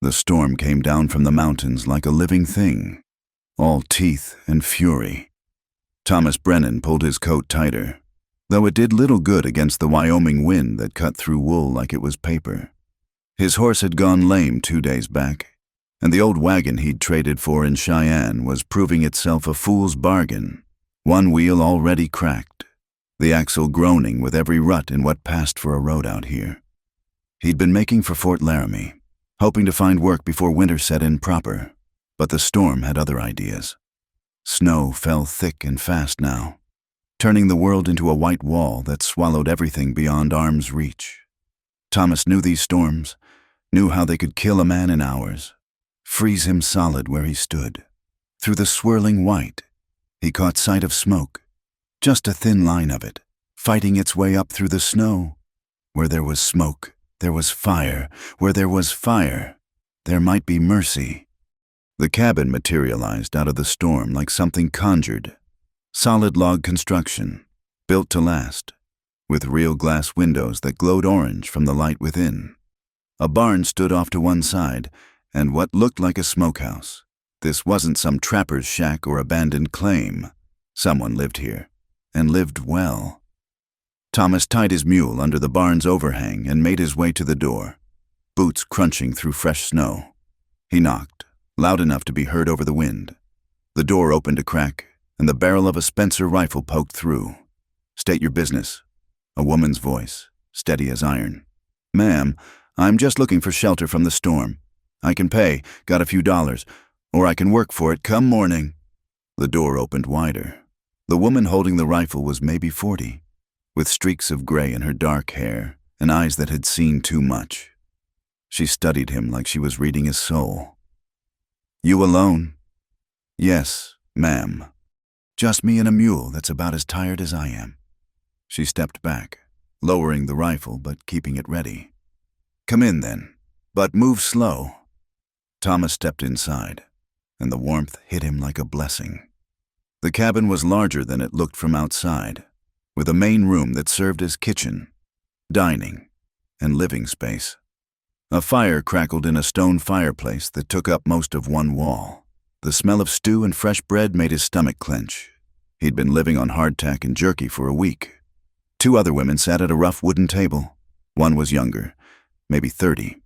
The storm came down from the mountains like a living thing, all teeth and fury. Thomas Brennan pulled his coat tighter, though it did little good against the Wyoming wind that cut through wool like it was paper. His horse had gone lame 2 days back, and the old wagon he'd traded for in Cheyenne was proving itself a fool's bargain, one wheel already cracked, the axle groaning with every rut in what passed for a road out here. He'd been making for Fort Laramie, hoping to find work before winter set in proper, but the storm had other ideas. Snow fell thick and fast now, turning the world into a white wall that swallowed everything beyond arm's reach. Thomas knew these storms, knew how they could kill a man in hours, freeze him solid where he stood. Through the swirling white, he caught sight of smoke, just a thin line of it, fighting its way up through the snow. Where there was smoke, there was fire. Where there was fire, there might be mercy. The cabin materialized out of the storm like something conjured. Solid log construction, built to last, with real glass windows that glowed orange from the light within. A barn stood off to one side, and what looked like a smokehouse. This wasn't some trapper's shack or abandoned claim. Someone lived here, and lived well. Thomas tied his mule under the barn's overhang and made his way to the door, boots crunching through fresh snow. He knocked, loud enough to be heard over the wind. The door opened a crack, and the barrel of a Spencer rifle poked through. "State your business." A woman's voice, steady as iron. "Ma'am, I'm just looking for shelter from the storm. I can pay, got a few dollars, or I can work for it come morning." The door opened wider. The woman holding the rifle was maybe 40, with streaks of gray in her dark hair and eyes that had seen too much. She studied him like she was reading his soul. "You alone?" "Yes, ma'am. Just me and a mule that's about as tired as I am." She stepped back, lowering the rifle but keeping it ready. "Come in then, but move slow." Thomas stepped inside, and the warmth hit him like a blessing. The cabin was larger than it looked from outside, with a main room that served as kitchen, dining, and living space. A fire crackled in a stone fireplace that took up most of one wall. The smell of stew and fresh bread made his stomach clench. He'd been living on hardtack and jerky for a week. 2 other women sat at a rough wooden table. One was younger, maybe 30,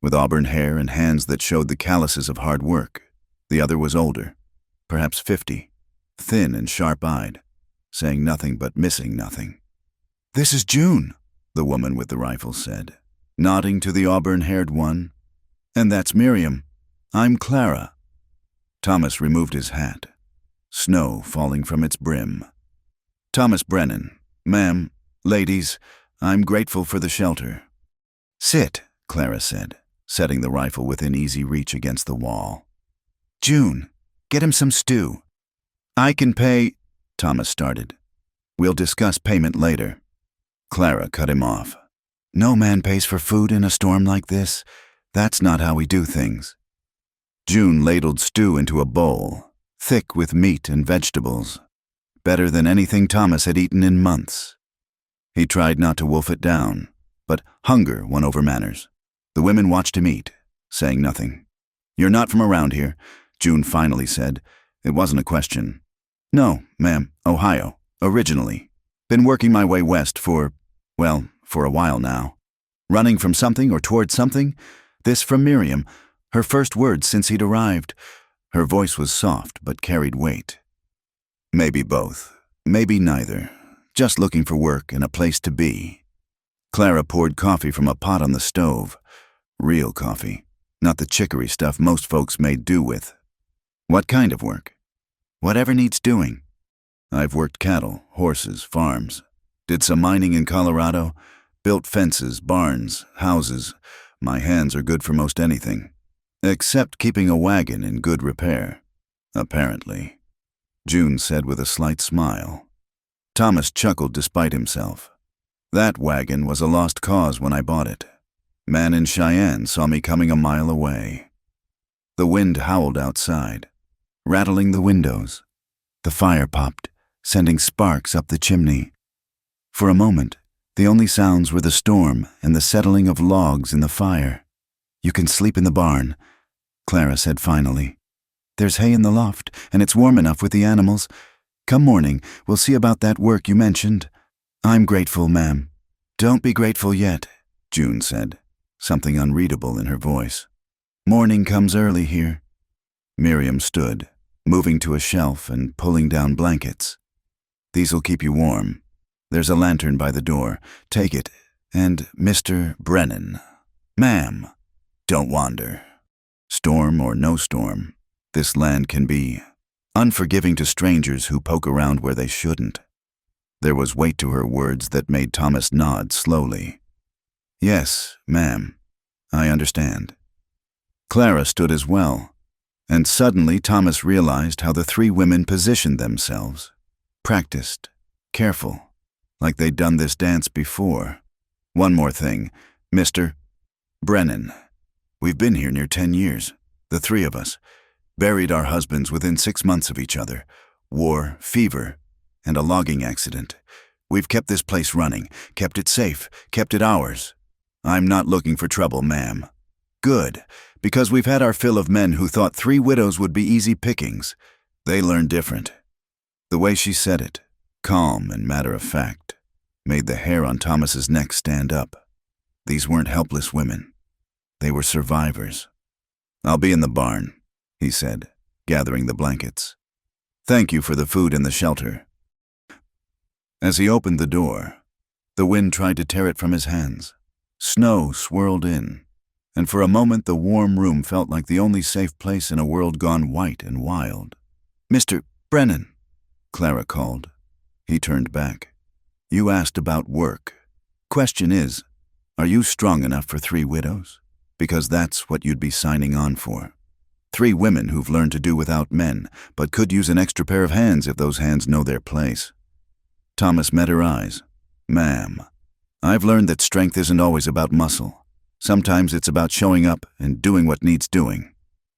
with auburn hair and hands that showed the calluses of hard work. The other was older, perhaps 50, thin and sharp-eyed, saying nothing but missing nothing. "This is June," the woman with the rifle said, nodding to the auburn-haired one. "And that's Miriam. I'm Clara." Thomas removed his hat, snow falling from its brim. "Thomas Brennan. Ma'am, ladies, I'm grateful for the shelter." "Sit," Clara said, setting the rifle within easy reach against the wall. "June, get him some stew." "I can pay," Thomas started. "We'll discuss payment later." Clara cut him off. "No man pays for food in a storm like this. That's not how we do things." June ladled stew into a bowl, thick with meat and vegetables, better than anything Thomas had eaten in months. He tried not to wolf it down, but hunger won over manners. The women watched him eat, saying nothing. "You're not from around here," June finally said. It wasn't a question. "No, ma'am, Ohio, originally. Been working my way west for a while now. Running from something or toward something?" This from Miriam, her first words since he'd arrived. Her voice was soft but carried weight. "Maybe both, maybe neither. Just looking for work and a place to be." Clara poured coffee from a pot on the stove. Real coffee, not the chicory stuff most folks made do with. "What kind of work?" "Whatever needs doing." "I've worked cattle, horses, farms. Did some mining in Colorado. Built fences, barns, houses. My hands are good for most anything. Except keeping a wagon in good repair. Apparently," June said with a slight smile. Thomas chuckled despite himself. "That wagon was a lost cause when I bought it. Man in Cheyenne saw me coming a mile away." The wind howled outside, rattling the windows. The fire popped, sending sparks up the chimney. For a moment, the only sounds were the storm and the settling of logs in the fire. You can sleep in the barn, Clara said finally. There's hay in the loft, and it's warm enough with the animals. Come morning, we'll see about that work you mentioned. I'm grateful, ma'am. Don't be grateful yet, June said, something unreadable in her voice. Morning comes early here. Miriam stood, moving to a shelf and pulling down blankets. These'll keep you warm. There's a lantern by the door. Take it. And Mr. Brennan. Ma'am, don't wander. Storm or no storm, this land can be unforgiving to strangers who poke around where they shouldn't. There was weight to her words that made Thomas nod slowly. Yes, ma'am, I understand. Clara stood as well, and suddenly Thomas realized how the three women positioned themselves. Practiced, careful, like they'd done this dance before. One more thing, Mr. Brennan. We've been here near 10 years, the three of us. Buried our husbands within 6 months of each other. War, fever, and a logging accident. We've kept this place running, kept it safe, kept it ours. I'm not looking for trouble, ma'am. Good, because we've had our fill of men who thought 3 widows would be easy pickings. They learned different. The way she said it, calm and matter of fact, made the hair on Thomas's neck stand up. These weren't helpless women. They were survivors. I'll be in the barn, he said, gathering the blankets. Thank you for the food and the shelter. As he opened the door, the wind tried to tear it from his hands. Snow swirled in, and for a moment the warm room felt like the only safe place in a world gone white and wild. Mr. Brennan, Clara called. He turned back. You asked about work. Question is, are you strong enough for 3 widows? Because that's what you'd be signing on for. 3 women who've learned to do without men, but could use an extra pair of hands if those hands know their place. Thomas met her eyes. Ma'am, I've learned that strength isn't always about muscle. Sometimes it's about showing up and doing what needs doing.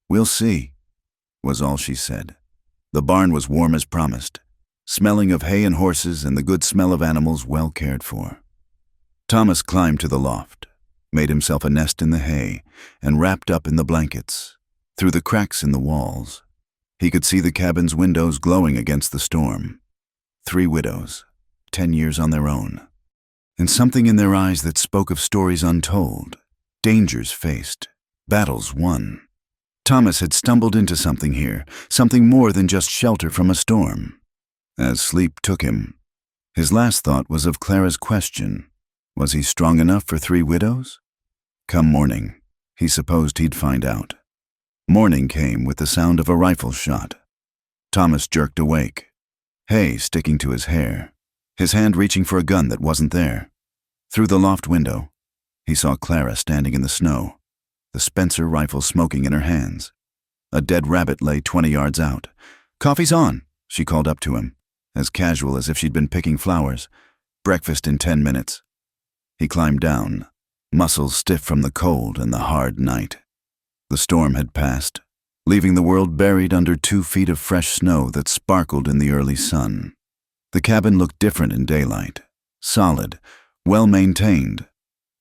We'll see, was all she said. The barn was warm as promised, smelling of hay and horses and the good smell of animals well cared for. Thomas climbed to the loft, made himself a nest in the hay, and wrapped up in the blankets. Through the cracks in the walls, he could see the cabin's windows glowing against the storm. 3 widows, 10 years on their own, and something in their eyes that spoke of stories untold, dangers faced, battles won. Thomas had stumbled into something here, something more than just shelter from a storm. As sleep took him, his last thought was of Clara's question. Was he strong enough for 3 widows? Come morning, he supposed he'd find out. Morning came with the sound of a rifle shot. Thomas jerked awake, hay sticking to his hair, his hand reaching for a gun that wasn't there. Through the loft window, he saw Clara standing in the snow, the Spencer rifle smoking in her hands. A dead rabbit lay 20 yards out. Coffee's on, she called up to him, as casual as if she'd been picking flowers. Breakfast in 10 minutes. He climbed down, muscles stiff from the cold and the hard night. The storm had passed, leaving the world buried under 2 feet of fresh snow that sparkled in the early sun. The cabin looked different in daylight, solid, well-maintained,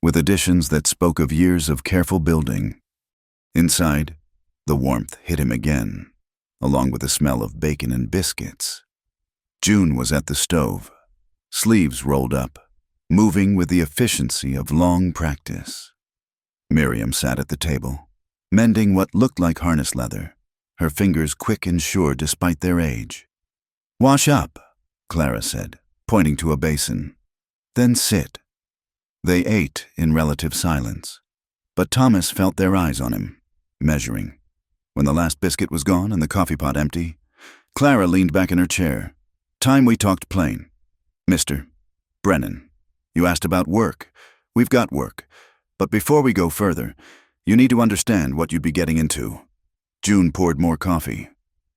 with additions that spoke of years of careful building. Inside, the warmth hit him again, along with the smell of bacon and biscuits. June was at the stove, sleeves rolled up, moving with the efficiency of long practice. Miriam sat at the table, mending what looked like harness leather, her fingers quick and sure despite their age. Wash up, Clara said, pointing to a basin. Then sit. They ate in relative silence, but Thomas felt their eyes on him, measuring. When the last biscuit was gone and the coffee pot empty, Clara leaned back in her chair. Time we talked plain. Mr. Brennan, you asked about work. We've got work. But before we go further, you need to understand what you'd be getting into. June poured more coffee,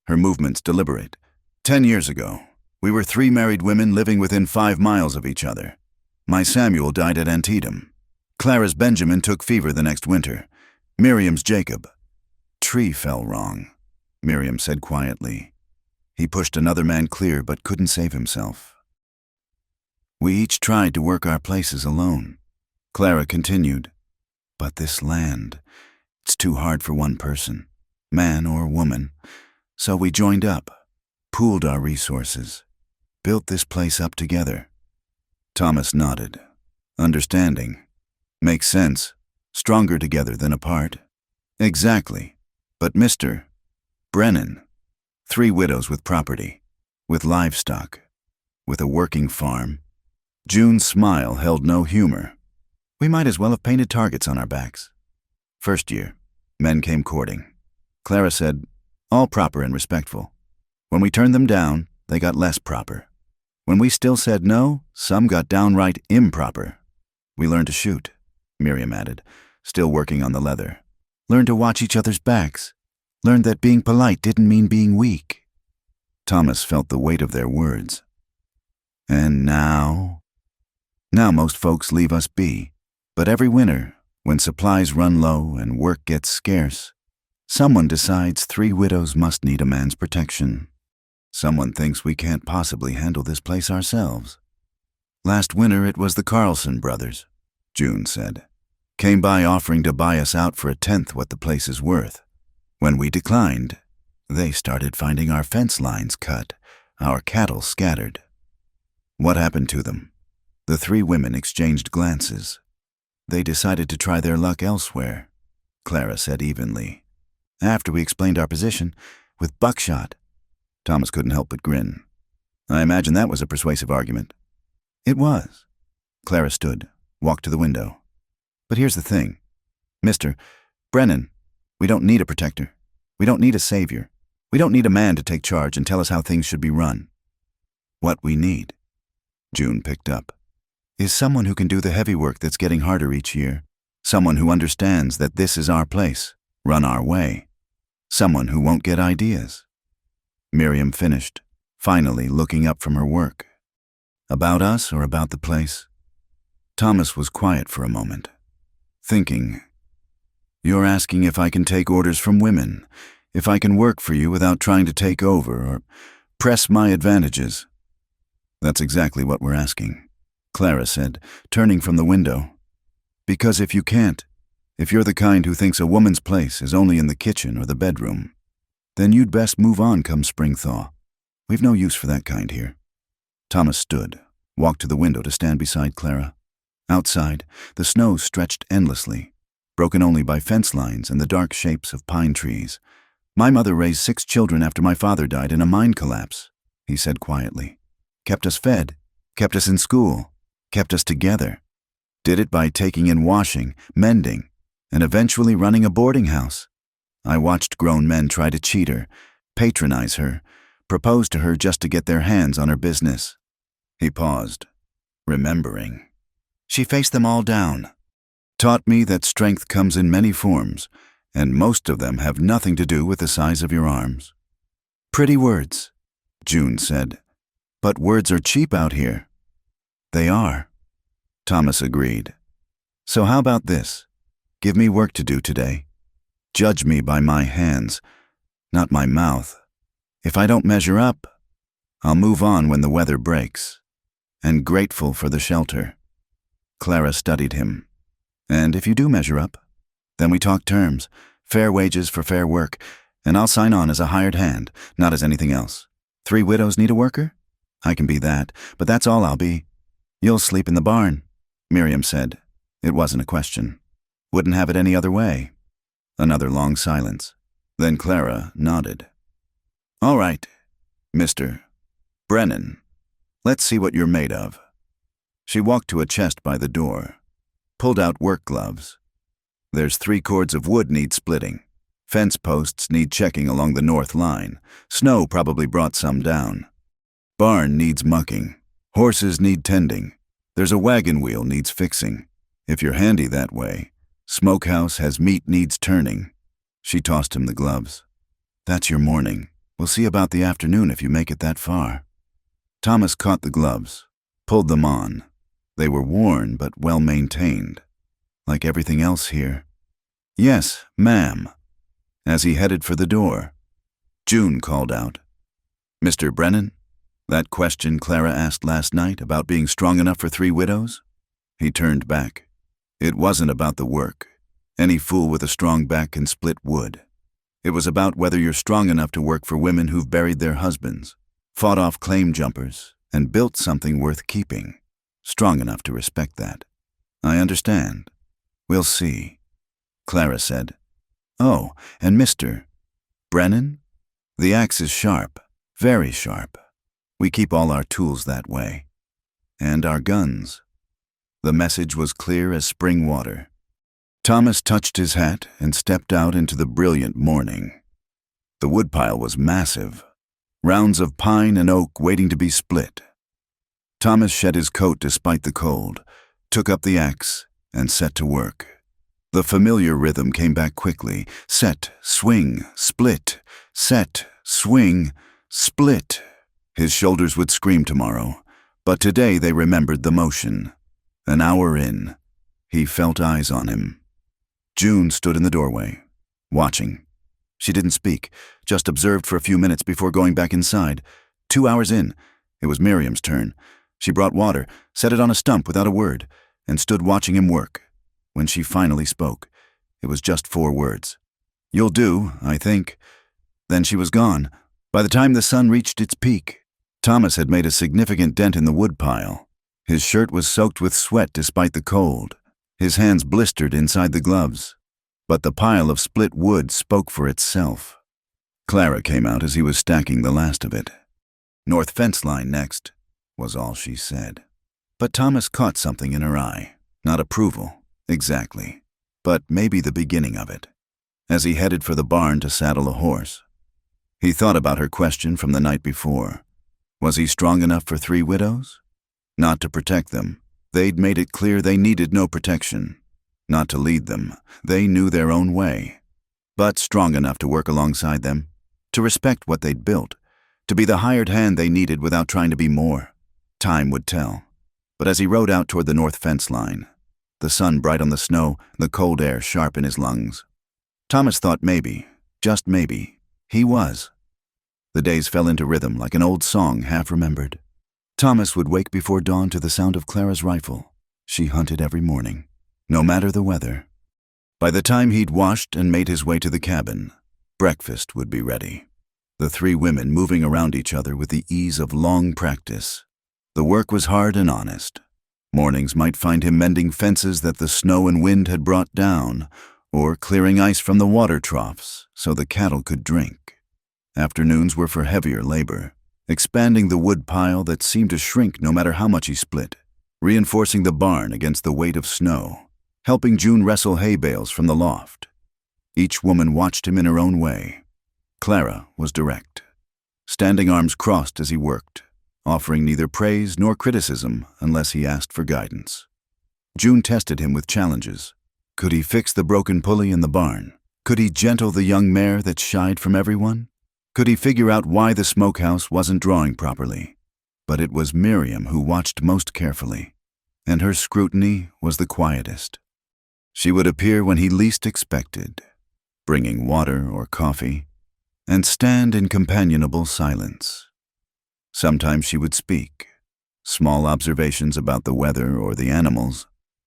her movements deliberate. 10 years ago, we were 3 married women living within 5 miles of each other. My Samuel died at Antietam. Clara's Benjamin took fever the next winter. Miriam's Jacob. Tree fell wrong, Miriam said quietly. He pushed another man clear but couldn't save himself. We each tried to work our places alone, Clara continued. But this land, It's too hard for one person, man or woman. So we joined up, pooled our resources, built this place up together. Thomas nodded, understanding. Makes sense. Stronger together than apart. Exactly. But Mr. Brennan, 3 widows with property, with livestock, with a working farm. June's smile held no humor. We might as well have painted targets on our backs. First year, men came courting. Clara said, all proper and respectful. When we turned them down, they got less proper. When we still said no, some got downright improper. We learned to shoot, Miriam added, still working on the leather. Learned to watch each other's backs. Learned that being polite didn't mean being weak. Thomas felt the weight of their words. And now? Now most folks leave us be. But every winter, when supplies run low and work gets scarce, someone decides 3 widows must need a man's protection. Someone thinks we can't possibly handle this place ourselves. Last winter it was the Carlson brothers, June said. Came by offering to buy us out for 1/10 what the place is worth. When we declined, they started finding our fence lines cut, our cattle scattered. What happened to them? The 3 women exchanged glances. They decided to try their luck elsewhere, Clara said evenly. After we explained our position, with buckshot. Thomas couldn't help but grin. I imagine that was a persuasive argument. It was. Clara stood, walked to the window. But here's the thing. Mr. Brennan, we don't need a protector. We don't need a savior. We don't need a man to take charge and tell us how things should be run. What we need, June picked up, is someone who can do the heavy work that's getting harder each year. Someone who understands that this is our place, run our way. Someone who won't get ideas. Miriam finished, finally looking up from her work. About us or about the place? Thomas was quiet for a moment, thinking. You're asking if I can take orders from women, if I can work for you without trying to take over or press my advantages. That's exactly what we're asking, Clara said, turning from the window. Because if you can't, if you're the kind who thinks a woman's place is only in the kitchen or the bedroom, then you'd best move on come spring thaw. We've no use for that kind here. Thomas stood, walked to the window to stand beside Clara. Outside, the snow stretched endlessly, broken only by fence lines and the dark shapes of pine trees. My mother raised 6 children after my father died in a mine collapse, he said quietly. Kept us fed, kept us in school, kept us together. Did it by taking in washing, mending, and eventually running a boarding house. I watched grown men try to cheat her, patronize her, propose to her just to get their hands on her business. He paused, remembering. She faced them all down. Taught me that strength comes in many forms, and most of them have nothing to do with the size of your arms. Pretty words, June said. But words are cheap out here. They are, Thomas agreed. So how about this? Give me work to do today. Judge me by my hands, not my mouth. If I don't measure up, I'll move on when the weather breaks. And grateful for the shelter. Clara studied him. And if you do measure up, then we talk terms, fair wages for fair work, and I'll sign on as a hired hand, not as anything else. 3 widows need a worker? I can be that, but that's all I'll be. You'll sleep in the barn, Miriam said. It wasn't a question. Wouldn't have it any other way. Another long silence. Then Clara nodded. All right, Mr. Brennan, let's see what you're made of. She walked to a chest by the door, pulled out work gloves. There's 3 cords of wood need splitting. Fence posts need checking along the north line. Snow probably brought some down. Barn needs mucking. Horses need tending. There's a wagon wheel needs fixing. If you're handy that way, smokehouse has meat needs turning. She tossed him the gloves. That's your morning. We'll see about the afternoon if you make it that far. Thomas caught the gloves, pulled them on. They were worn but well maintained, like everything else here. Yes, ma'am. As he headed for the door, June called out, Mr. Brennan? That question Clara asked last night about being strong enough for 3 widows? He turned back. It wasn't about the work. Any fool with a strong back can split wood. It was about whether you're strong enough to work for women who've buried their husbands, fought off claim jumpers, and built something worth keeping. Strong enough to respect that. I understand. We'll see, Clara said. Oh, and Mr. Brennan? The axe is sharp, very sharp. We keep all our tools that way. And our guns. The message was clear as spring water. Thomas touched his hat and stepped out into the brilliant morning. The woodpile was massive, rounds of pine and oak waiting to be split. Thomas shed his coat despite the cold, took up the axe, and set to work. The familiar rhythm came back quickly. Set, swing, split, set, swing, split. His shoulders would scream tomorrow, but today they remembered the motion. An hour in, he felt eyes on him. June stood in the doorway, watching. She didn't speak, just observed for a few minutes before going back inside. 2 hours in, it was Miriam's turn. She brought water, set it on a stump without a word, and stood watching him work. When she finally spoke, it was just 4 words. "You'll do, I think." Then she was gone. By the time the sun reached its peak, Thomas had made a significant dent in the woodpile. His shirt was soaked with sweat despite the cold. His hands blistered inside the gloves. But the pile of split wood spoke for itself. Clara came out as he was stacking the last of it. "North fence line next," was all she said. But Thomas caught something in her eye. Not approval, exactly, but maybe the beginning of it. As he headed for the barn to saddle a horse, he thought about her question from the night before. Was he strong enough for 3 widows? Not to protect them. They'd made it clear they needed no protection. Not to lead them. They knew their own way. But strong enough to work alongside them, to respect what they'd built, to be the hired hand they needed without trying to be more. Time would tell. But as he rode out toward the north fence line, the sun bright on the snow, the cold air sharp in his lungs, Thomas thought maybe, just maybe, he was. The days fell into rhythm like an old song half remembered. Thomas would wake before dawn to the sound of Clara's rifle. She hunted every morning, no matter the weather. By the time he'd washed and made his way to the cabin, breakfast would be ready. The 3 women moving around each other with the ease of long practice. The work was hard and honest. Mornings might find him mending fences that the snow and wind had brought down, or clearing ice from the water troughs so the cattle could drink. Afternoons were for heavier labor, expanding the wood pile that seemed to shrink no matter how much he split, reinforcing the barn against the weight of snow, helping June wrestle hay bales from the loft. Each woman watched him in her own way. Clara was direct, standing arms crossed as he worked, offering neither praise nor criticism unless he asked for guidance. June tested him with challenges. Could he fix the broken pulley in the barn? Could he gentle the young mare that shied from everyone? Could he figure out why the smokehouse wasn't drawing properly? But it was Miriam who watched most carefully, and her scrutiny was the quietest. She would appear when he least expected, bringing water or coffee, and stand in companionable silence. Sometimes she would speak, small observations about the weather or the animals,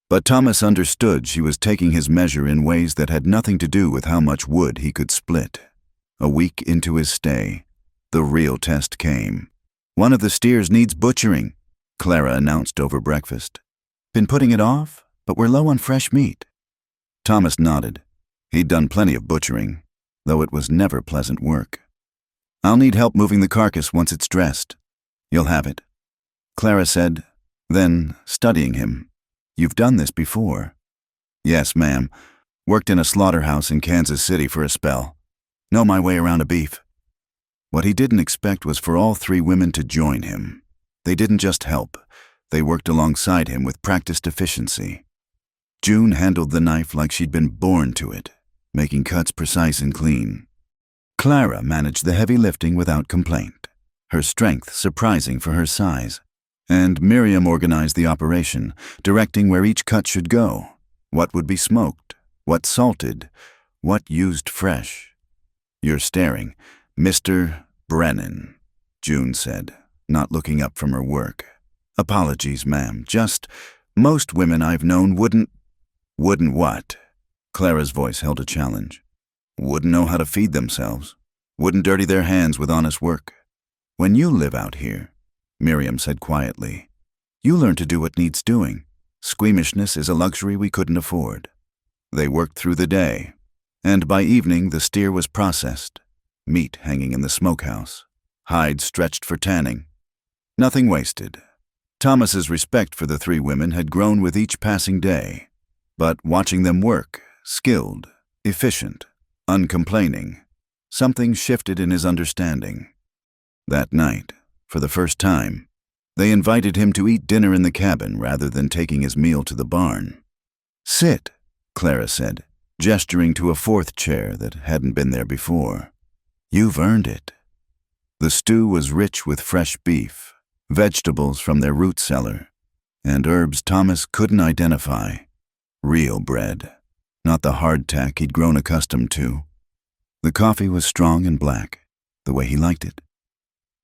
but Thomas understood she was taking his measure in ways that had nothing to do with how much wood he could split. A week into his stay, the real test came. "One of the steers needs butchering," Clara announced over breakfast. "Been putting it off, but we're low on fresh meat." Thomas nodded. He'd done plenty of butchering, though it was never pleasant work. "I'll need help moving the carcass once it's dressed." "You'll have it," Clara said, then, studying him, "You've done this before." "Yes, ma'am. Worked in a slaughterhouse in Kansas City for a spell. Know my way around a beef." What he didn't expect was for all 3 women to join him. They didn't just help. They worked alongside him with practiced efficiency. June handled the knife like she'd been born to it, making cuts precise and clean. Clara managed the heavy lifting without complaint, her strength surprising for her size. And Miriam organized the operation, directing where each cut should go, what would be smoked, what salted, what used fresh. "You're staring. Mr. Brennan," June said, not looking up from her work. "Apologies, ma'am. Just, most women I've known wouldn't..." "Wouldn't what?" Clara's voice held a challenge. Wouldn't know how to feed themselves. Wouldn't dirty their hands with honest work. When you live out here, Miriam said quietly, you learn to do what needs doing. Squeamishness is a luxury we couldn't afford. They worked through the day, and by evening the steer was processed, meat hanging in the smokehouse, hide stretched for tanning. Nothing wasted. Thomas's respect for the three women had grown with each passing day, but watching them work, skilled, efficient, uncomplaining, something shifted in his understanding. That night, for the first time, they invited him to eat dinner in the cabin rather than taking his meal to the barn. Sit, Clara said, gesturing to a fourth chair that hadn't been there before. You've earned it. The stew was rich with fresh beef, vegetables from their root cellar, and herbs Thomas couldn't identify. Real bread, not the hardtack he'd grown accustomed to. The coffee was strong and black, the way he liked it.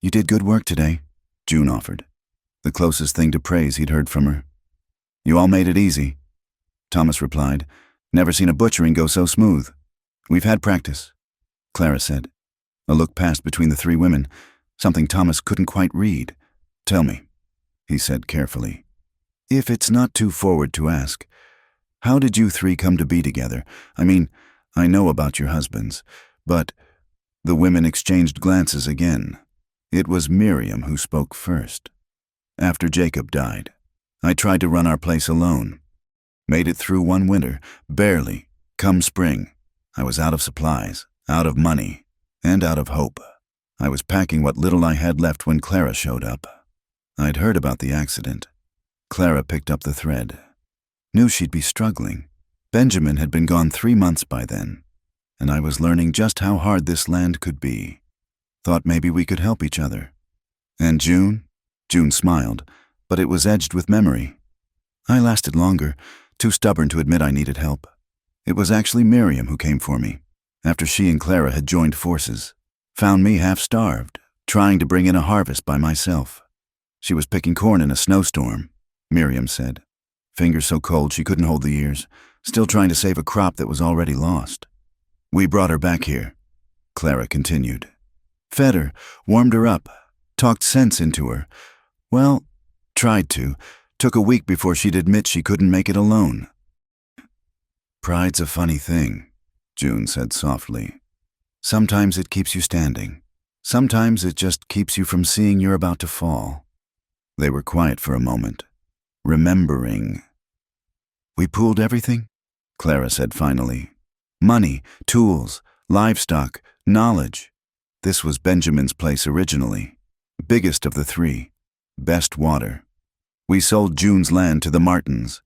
You did good work today, June offered, the closest thing to praise he'd heard from her. You all made it easy, Thomas replied. Never seen a butchering go so smooth. We've had practice, Clara said. A look passed between the three women, something Thomas couldn't quite read. Tell me, he said carefully. If it's not too forward to ask, how did you three come to be together? I mean, I know about your husbands, but the women exchanged glances again. It was Miriam who spoke first. After Jacob died, I tried to run our place alone. Made it through one winter, barely. Come spring, I was out of supplies, out of money, and out of hope. I was packing what little I had left when Clara showed up. I'd heard about the accident. Clara picked up the thread. Knew she'd be struggling. Benjamin had been gone 3 months by then, and I was learning just how hard this land could be. Thought maybe we could help each other. And June? June smiled, but it was edged with memory. I lasted longer, too stubborn to admit I needed help. It was actually Miriam who came for me, after she and Clara had joined forces. Found me half-starved, trying to bring in a harvest by myself. She was picking corn in a snowstorm, Miriam said. Fingers so cold she couldn't hold the ears, still trying to save a crop that was already lost. We brought her back here, Clara continued. Fed her, warmed her up, talked sense into her. Well, tried to. Took a week before she'd admit she couldn't make it alone. Pride's a funny thing, June said softly. Sometimes it keeps you standing. Sometimes it just keeps you from seeing you're about to fall. They were quiet for a moment, remembering. We pooled everything, Clara said finally. Money, tools, livestock, knowledge. This was Benjamin's place originally. Biggest of the three. Best water. We sold June's land to the Martins,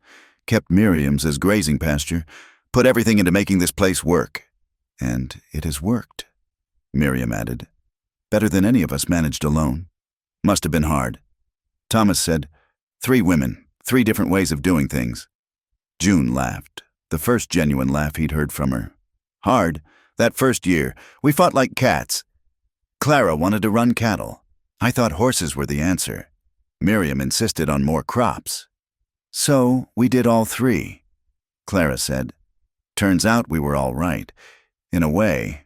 kept Miriam's as grazing pasture, put everything into making this place work. And it has worked, Miriam added. Better than any of us managed alone. Must have been hard. Thomas said, 3 women, 3 different ways of doing things. June laughed, the first genuine laugh he'd heard from her. Hard. That first year, we fought like cats. Clara wanted to run cattle. I thought horses were the answer. Miriam insisted on more crops. So we did all 3, Clara said. Turns out we were all right, in a way.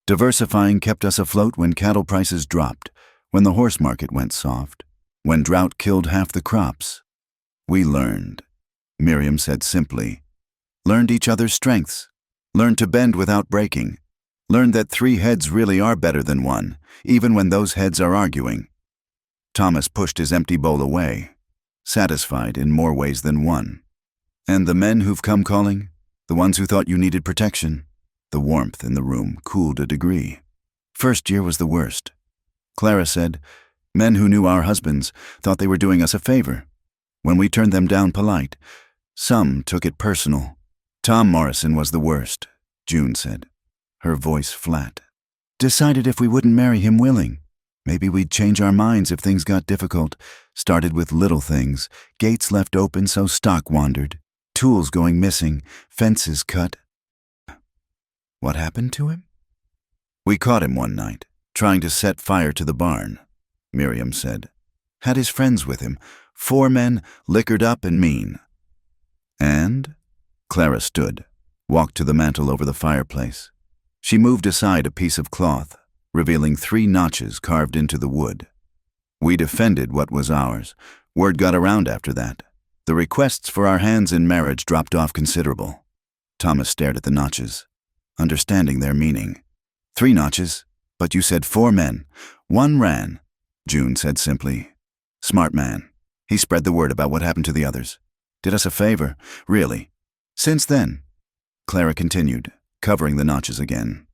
Diversifying kept us afloat when cattle prices dropped, when the horse market went soft, when drought killed half the crops. We learned, Miriam said simply. Learned each other's strengths. Learned to bend without breaking. Learned that 3 heads really are better than 1, even when those heads are arguing. Thomas pushed his empty bowl away, satisfied in more ways than one. And the men who've come calling, the ones who thought you needed protection, the warmth in the room cooled a degree. First year was the worst. Clara said, men who knew our husbands thought they were doing us a favor. When we turned them down polite, some took it personal. Tom Morrison was the worst, June said, her voice flat. Decided if we wouldn't marry him willing. Maybe we'd change our minds if things got difficult. Started with little things, gates left open so stock wandered, tools going missing, fences cut. What happened to him? We caught him one night, trying to set fire to the barn, Miriam said. Had his friends with him, 4 men, liquored up and mean. And? Clara stood. walked to the mantel over the fireplace. She moved aside a piece of cloth, revealing 3 notches carved into the wood. We defended what was ours. Word got around after that. The requests for our hands in marriage dropped off considerable. Thomas stared at the notches, understanding their meaning. 3 notches, but you said 4 men. 1 ran, June said simply. Smart man. He spread the word about what happened to the others. Did us a favor, really. Since then, Clara continued, covering the notches again.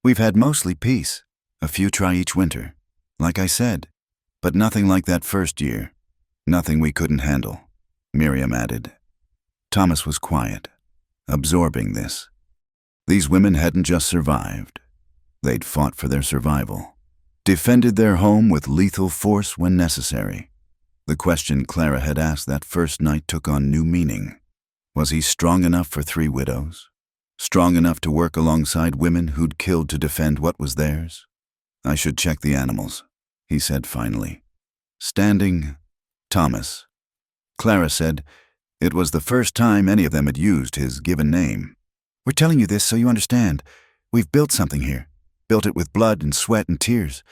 We've had mostly peace. A few try each winter, like I said. But nothing like that first year. Nothing we couldn't handle, Miriam added. Thomas was quiet, absorbing this. These women hadn't just survived. They'd fought for their survival, defended their home with lethal force when necessary. The question Clara had asked that first night took on new meaning. Was he strong enough for 3 widows? Strong enough to work alongside women who'd killed to defend what was theirs? I should check the animals, he said finally. Standing, Thomas. Clara said it was the first time any of them had used his given name. We're telling you this so you understand. We've built something here. Built it with blood and sweat and tears.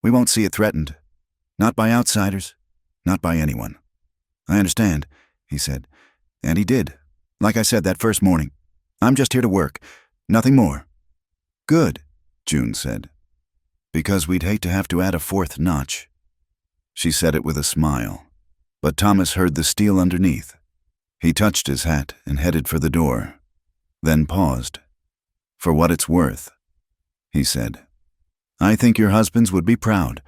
We won't see it threatened. Not by outsiders. Not by anyone. I understand, he said. And he did. Like I said that first morning. I'm just here to work. Nothing more. Good, June said. Because we'd hate to have to add a 4th notch. She said it with a smile. But Thomas heard the steel underneath. He touched his hat and headed for the door, then paused. For what it's worth, he said. I think your husbands would be proud.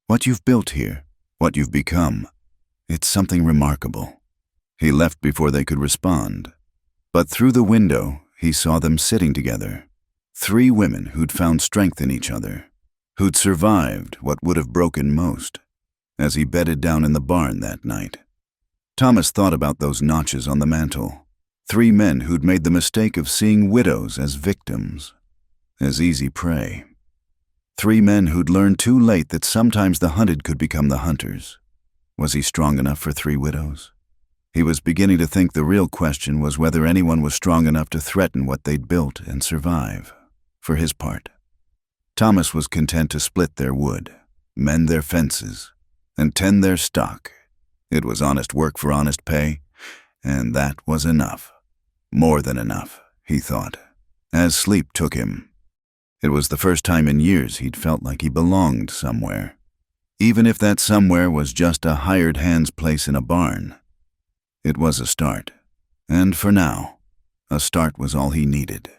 What you've built here, what you've become, it's something remarkable. He left before they could respond. But through the window, he saw them sitting together. 3 women who'd found strength in each other, who'd survived what would have broken most, as he bedded down in the barn that night. Thomas thought about those notches on the mantel. 3 men who'd made the mistake of seeing widows as victims, as easy prey. 3 men who'd learned too late that sometimes the hunted could become the hunters. Was he strong enough for 3 widows? He was beginning to think the real question was whether anyone was strong enough to threaten what they'd built and survive, for his part. Thomas was content to split their wood, mend their fences, and tend their stock. It was honest work for honest pay, and that was enough. More than enough, he thought, as sleep took him. It was the first time in years he'd felt like he belonged somewhere, even if that somewhere was just a hired hand's place in a barn. It was a start, and for now, a start was all he needed.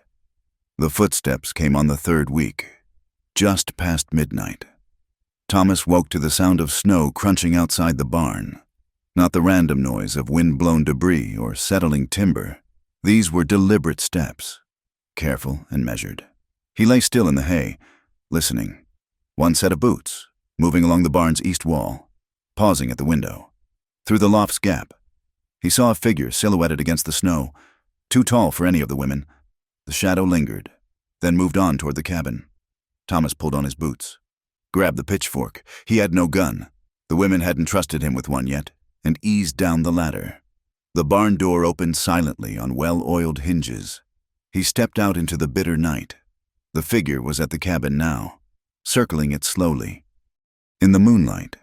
The footsteps came on the 3rd week, just past midnight. Thomas woke to the sound of snow crunching outside the barn, not the random noise of wind-blown debris or settling timber. These were deliberate steps, careful and measured. He lay still in the hay, listening. 1 set of boots, moving along the barn's east wall, pausing at the window. Through the loft's gap, he saw a figure silhouetted against the snow, too tall for any of the women. The shadow lingered, then moved on toward the cabin. Thomas pulled on his boots, grabbed the pitchfork. He had no gun. The women hadn't trusted him with one yet, and eased down the ladder. The barn door opened silently on well-oiled hinges. He stepped out into the bitter night. The figure was at the cabin now, circling it slowly. In the moonlight,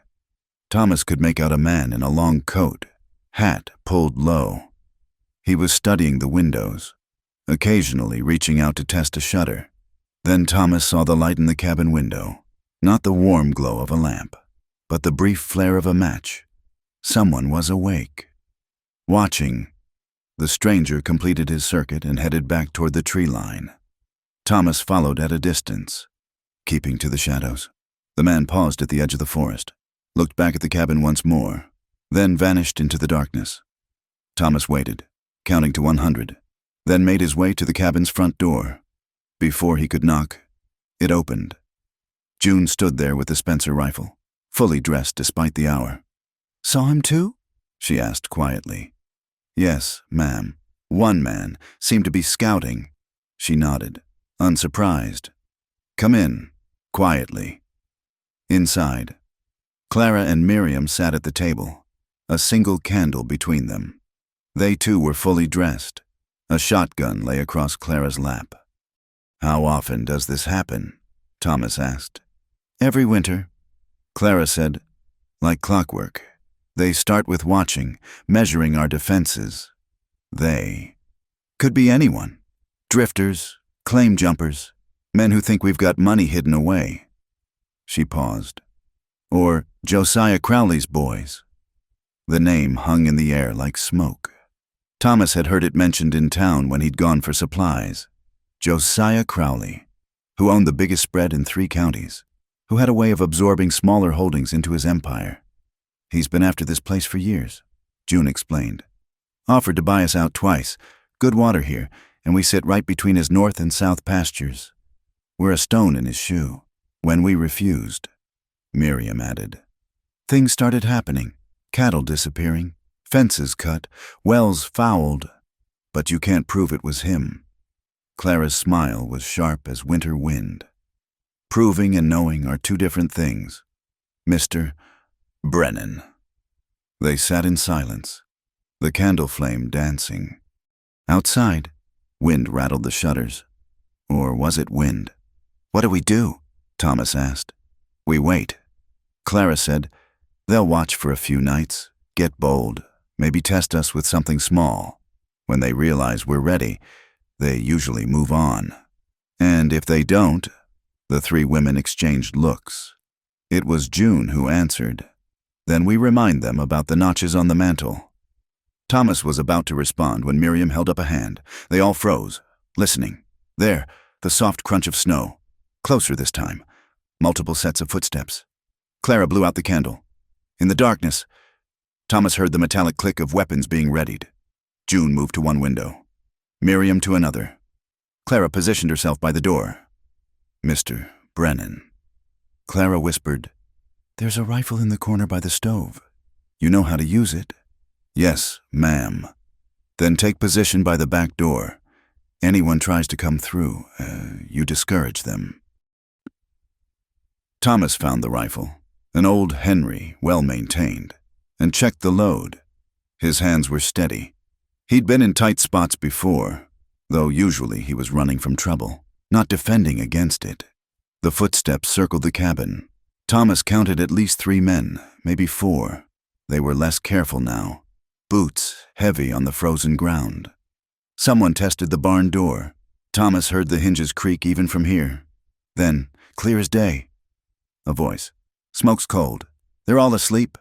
Thomas could make out a man in a long coat, hat pulled low. He was studying the windows, occasionally reaching out to test a shutter. Then Thomas saw the light in the cabin window, not the warm glow of a lamp, but the brief flare of a match. Someone was awake, watching. The stranger completed his circuit and headed back toward the tree line. Thomas followed at a distance, keeping to the shadows. The man paused at the edge of the forest, looked back at the cabin once more, then vanished into the darkness. Thomas waited, counting to 100, then made his way to the cabin's front door. Before he could knock, it opened. June stood there with the Spencer rifle, fully dressed despite the hour. Saw him too? She asked quietly. Yes, ma'am. 1 man seemed to be scouting. She nodded, unsurprised. Come in, quietly. Inside, Clara and Miriam sat at the table, a single candle between them. They too were fully dressed, A shotgun lay across Clara's lap. "How often does this happen?" Thomas asked. "Every winter," Clara said. "Like clockwork. They start with watching, measuring our defenses. They could be anyone. Drifters, claim jumpers, men who think we've got money hidden away." She paused. "Or Josiah Crowley's boys." The name hung in the air like smoke. Thomas had heard it mentioned in town when he'd gone for supplies. Josiah Crowley, who owned the biggest spread in 3 counties, who had a way of absorbing smaller holdings into his empire. "He's been after this place for years," June explained. "Offered to buy us out twice. Good water here, and we sit right between his north and south pastures. We're a stone in his shoe." When we refused, Miriam added, things started happening. Cattle disappearing, fences cut, wells fouled. But you can't prove it was him. Clara's smile was sharp as winter wind. "Proving and knowing are 2 different things, Mr. Brennan." They sat in silence, the candle flame dancing. Outside, wind rattled the shutters. Or was it wind? "What do we do?" Thomas asked. "We wait." Clara said, "They'll watch for a few nights, get bold, maybe test us with something small. When they realize we're ready, they usually move on. And if they don't..." The 3 women exchanged looks. It was June who answered. "Then we remind them about the notches on the mantle." Thomas was about to respond when Miriam held up a hand. They all froze, listening. There, the soft crunch of snow. Closer this time. Multiple sets of footsteps. Clara blew out the candle. In the darkness, Thomas heard the metallic click of weapons being readied. June moved to one window. Miriam to another. Clara positioned herself by the door. "Mr. Brennan." Clara whispered, "There's a rifle in the corner by the stove. You know how to use it?" "Yes, ma'am." "Then take position by the back door. Anyone tries to come through, you discourage them." Thomas found the rifle, an old Henry, well-maintained, and checked the load. His hands were steady. He'd been in tight spots before, though usually he was running from trouble, not defending against it. The footsteps circled the cabin. Thomas counted at least 3 men, maybe 4. They were less careful now, boots heavy on the frozen ground. Someone tested the barn door. Thomas heard the hinges creak even from here. Then, clear as day. A voice. "Smoke's cold. They're all asleep."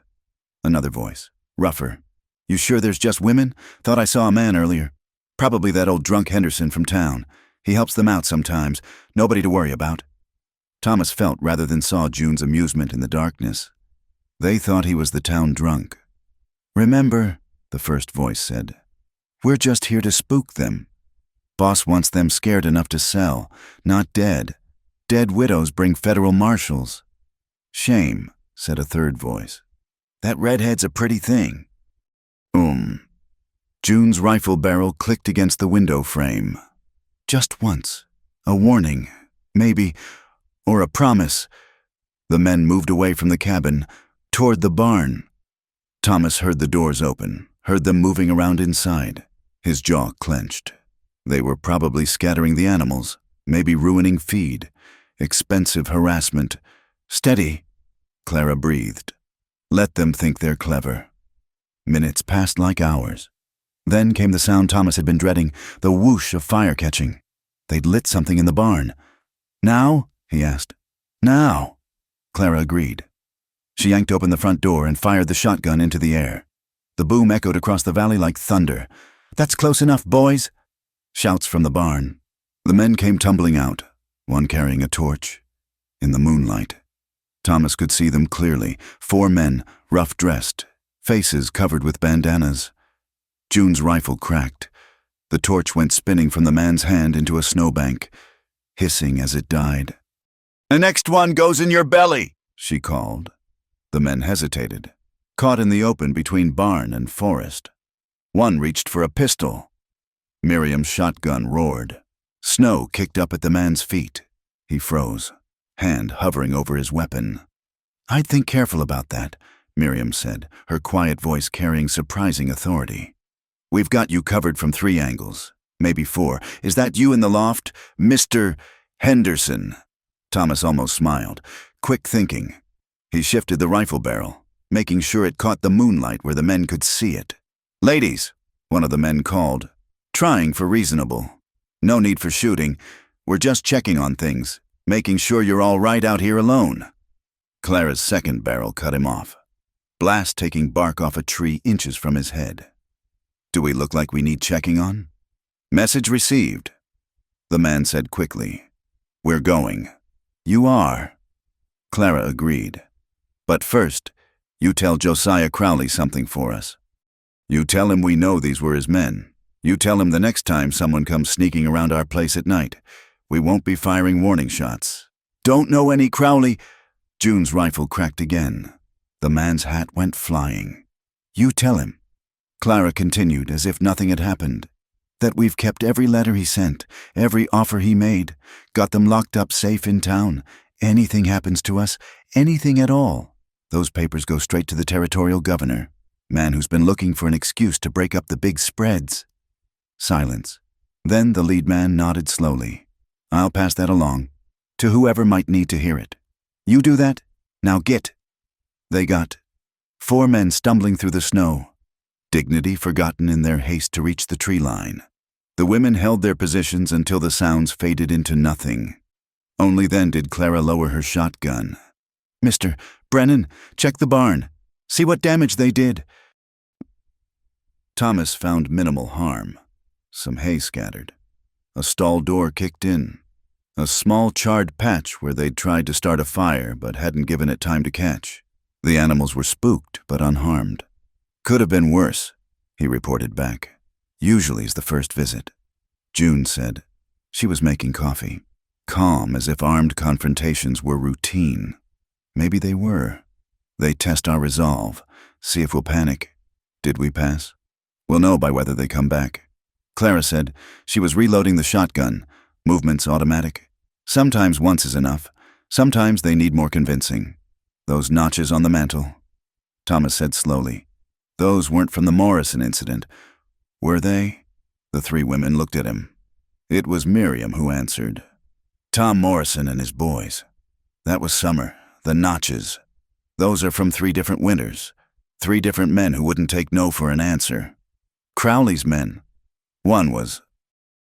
Another voice, rougher. "You sure there's just women? Thought I saw a man earlier. Probably that old drunk Henderson from town. He helps them out sometimes. Nobody to worry about." Thomas felt rather than saw June's amusement in the darkness. They thought he was the town drunk. "Remember," the first voice said, "we're just here to spook them. Boss wants them scared enough to sell, not dead. Dead widows bring federal marshals." "Shame," said a third voice. "That redhead's a pretty thing." June's rifle barrel clicked against the window frame. Just once. A warning, maybe, or a promise. The men moved away from the cabin, toward the barn. Thomas heard the doors open, heard them moving around inside. His jaw clenched. They were probably scattering the animals, maybe ruining feed. Expensive harassment. "Steady," Clara breathed. "Let them think they're clever." Minutes passed like hours. Then came the sound Thomas had been dreading, the whoosh of fire catching. They'd lit something in the barn. "Now?" he asked. "Now," Clara agreed. She yanked open the front door and fired the shotgun into the air. The boom echoed across the valley like thunder. "That's close enough, boys!" Shouts from the barn. The men came tumbling out, one carrying a torch. In the moonlight, Thomas could see them clearly, 4 men, rough-dressed, faces covered with bandanas. June's rifle cracked. The torch went spinning from the man's hand into a snowbank, hissing as it died. "The next one goes in your belly," she called. The men hesitated, caught in the open between barn and forest. One reached for a pistol. Miriam's shotgun roared. Snow kicked up at the man's feet. He froze, hand hovering over his weapon. "I'd think careful about that," Miriam said, her quiet voice carrying surprising authority. "We've got you covered from 3 angles. Maybe 4. Is that you in the loft? Mr. Henderson. Thomas almost smiled. Quick thinking. He shifted the rifle barrel, making sure it caught the moonlight where the men could see it. Ladies, one of the men called, trying for reasonable. No need for shooting. We're just checking on things, making sure you're all right out here alone. Clara's second barrel cut him off. Blast taking bark off a tree inches from his head. Do we look like we need checking on? Message received. The man said quickly. We're going. You are. Clara agreed. But first, you tell Josiah Crowley something for us. You tell him we know these were his men. You tell him the next time someone comes sneaking around our place at night, we won't be firing warning shots. Don't know any Crowley. June's rifle cracked again. The man's hat went flying. You tell him. Clara continued as if nothing had happened. That we've kept every letter he sent, every offer he made, got them locked up safe in town. Anything happens to us, anything at all, those papers go straight to the territorial governor, man who's been looking for an excuse to break up the big spreads. Silence. Then the lead man nodded slowly. I'll pass that along, to whoever might need to hear it. You do that? Now get. They got. 4 men stumbling through the snow, dignity forgotten in their haste to reach the tree line. The women held their positions until the sounds faded into nothing. Only then did Clara lower her shotgun. Mr. Brennan, check the barn. See what damage they did. Thomas found minimal harm. Some hay scattered. A stall door kicked in. A small charred patch where they'd tried to start a fire but hadn't given it time to catch. The animals were spooked but unharmed. Could have been worse, he reported back. Usually's the first visit. June said. She was making coffee. Calm as if armed confrontations were routine. Maybe they were. They test our resolve, see if we'll panic. Did we pass? We'll know by whether they come back. Clara said she was reloading the shotgun, movements automatic. Sometimes once is enough, sometimes they need more convincing. Those notches on the mantel. Thomas said slowly. Those weren't from the Morrison incident. Were they? The 3 women looked at him. It was Miriam who answered. Tom Morrison and his boys. That was summer, the notches. Those are from 3 different winters. 3 different men who wouldn't take no for an answer. Crowley's men. One was.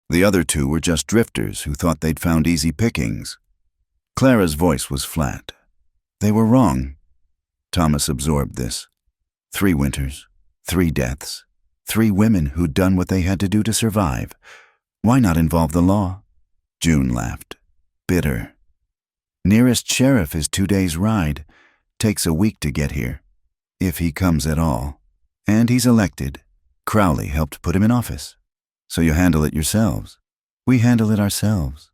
The other 2 were just drifters who thought they'd found easy pickings. Clara's voice was flat. They were wrong. Thomas absorbed this. 3 winters, 3 deaths, 3 women who'd done what they had to do to survive. Why not involve the law? June laughed. Bitter. Nearest sheriff is 2 days' ride. Takes a week to get here. If he comes at all. And he's elected. Crowley helped put him in office. So you handle it yourselves. We handle it ourselves.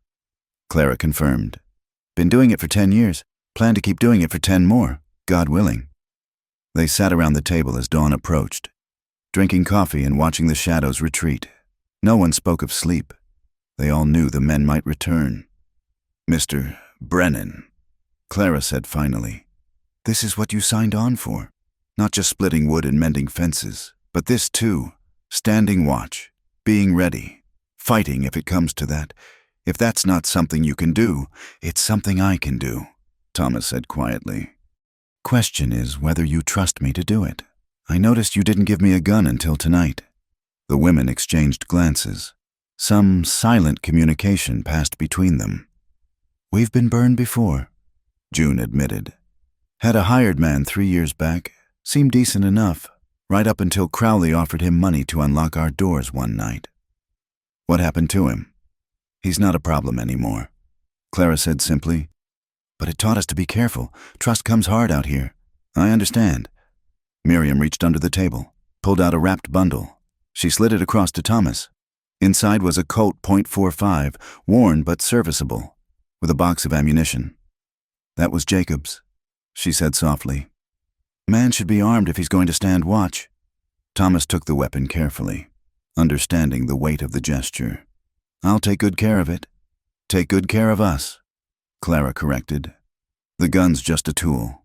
Clara confirmed. Been doing it for 10 years. Plan to keep doing it for 10 more, God willing. They sat around the table as dawn approached, drinking coffee and watching the shadows retreat. No one spoke of sleep. They all knew the men might return. Mr. Brennan, Clara said finally, this is what you signed on for. Not just splitting wood and mending fences, but this too, standing watch, being ready, fighting if it comes to that. If that's not something you can do, it's something I can do, Thomas said quietly. Question is whether you trust me to do it. I noticed you didn't give me a gun until tonight. The women exchanged glances. Some silent communication passed between them. We've been burned before, June admitted. Had a hired man 3 years back. Seemed decent enough, right up until Crowley offered him money to unlock our doors one night. What happened to him? He's not a problem anymore, Clara said simply. But it taught us to be careful. Trust comes hard out here. I understand. Miriam reached under the table, pulled out a wrapped bundle. She slid it across to Thomas. Inside was a Colt .45, worn but serviceable, with a box of ammunition. That was Jacob's, she said softly. Man should be armed if he's going to stand watch. Thomas took the weapon carefully, understanding the weight of the gesture. I'll take good care of it. Take good care of us, Clara corrected. The gun's just a tool.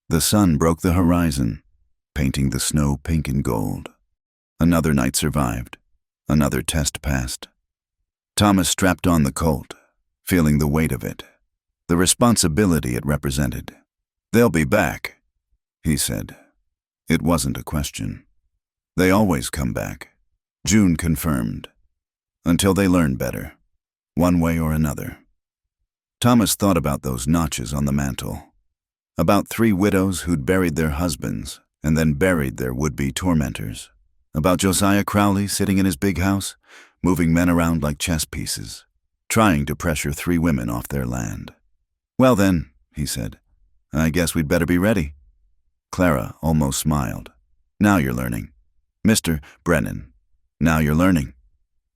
The sun broke the horizon, painting the snow pink and gold. Another night survived. Another test passed. Thomas strapped on the Colt, feeling the weight of it, the responsibility it represented. "They'll be back," he said. It wasn't a question. "They always come back," June confirmed, "until they learn better, one way or another." Thomas thought about those notches on the mantel, about 3 widows who'd buried their husbands and then buried their would-be tormentors, about Josiah Crowley sitting in his big house, moving men around like chess pieces, trying to pressure 3 women off their land. "Well then," he said, "I guess we'd better be ready." Clara almost smiled. "Now you're learning. Mr. Brennan, now you're learning."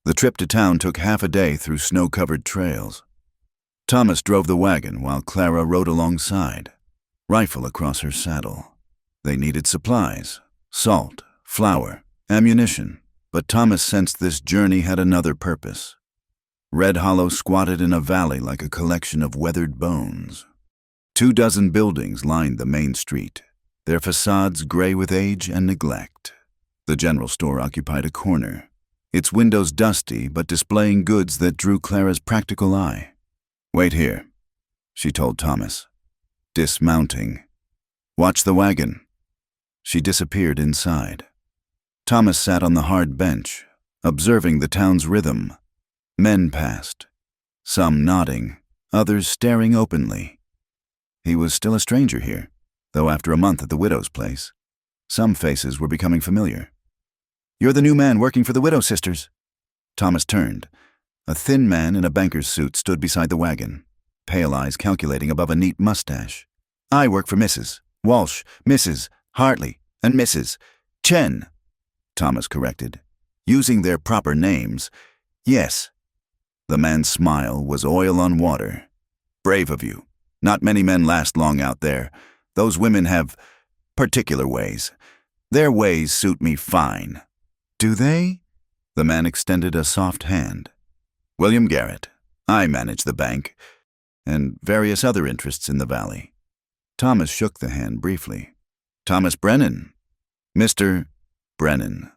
The trip to town took half a day through snow-covered trails. Thomas drove the wagon while Clara rode alongside, rifle across her saddle. They needed supplies, salt, flour, ammunition, but Thomas sensed this journey had another purpose. Red Hollow squatted in a valley like a collection of weathered bones. 24 buildings lined the main street, their facades gray with age and neglect. The general store occupied a corner, its windows dusty but displaying goods that drew Clara's practical eye. "Wait here," she told Thomas, dismounting. "Watch the wagon." She disappeared inside. Thomas sat on the hard bench, observing the town's rhythm. Men passed, some nodding, others staring openly. He was still a stranger here, though after a month at the widow's place, some faces were becoming familiar. "You're the new man working for the Widow Sisters." Thomas turned. A thin man in a banker's suit stood beside the wagon, pale eyes calculating above a neat mustache. "I work for Mrs. Walsh, Mrs. Hartley, and Mrs. Chen," Thomas corrected, using their proper names. "Yes." The man's smile was oil on water. "Brave of you. Not many men last long out there. Those women have particular ways. Their ways suit me fine." "Do they?" The man extended a soft hand. "William Garrett. I manage the bank and various other interests in the valley." Thomas shook the hand briefly. "Thomas Brennan. Mr. Brennan.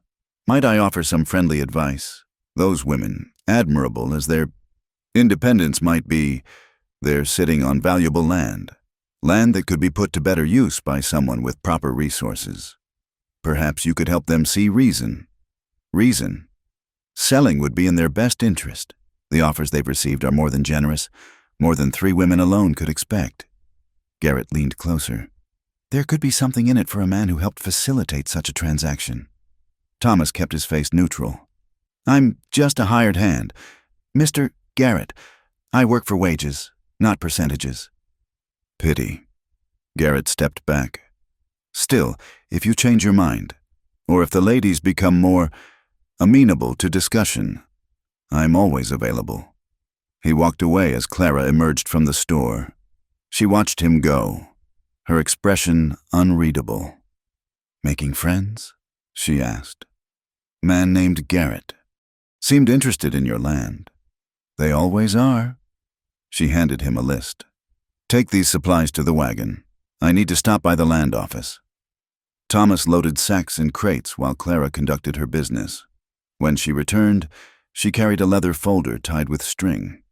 Might I offer some friendly advice? Those women, admirable as their independence might be, they're sitting on valuable land that could be put to better use by someone with proper resources. Perhaps you could help them see reason. Reason. Selling would be in their best interest. The offers they've received are more than generous, more than 3 women alone could expect." Garrett leaned closer. "There could be something in it for a man who helped facilitate such a transaction." Thomas kept his face neutral. "I'm just a hired hand. Mr. Garrett, I work for wages, not percentages." "Pity." Garrett stepped back. "Still, if you change your mind, or if the ladies become more amenable to discussion, I'm always available." He walked away as Clara emerged from the store. She watched him go, her expression unreadable. "Making friends?" she asked. "Man named Garrett. Seemed interested in your land." "They always are." She handed him a list. "Take these supplies to the wagon. I need to stop by the land office." Thomas loaded sacks and crates while Clara conducted her business. When she returned, she carried a leather folder tied with string.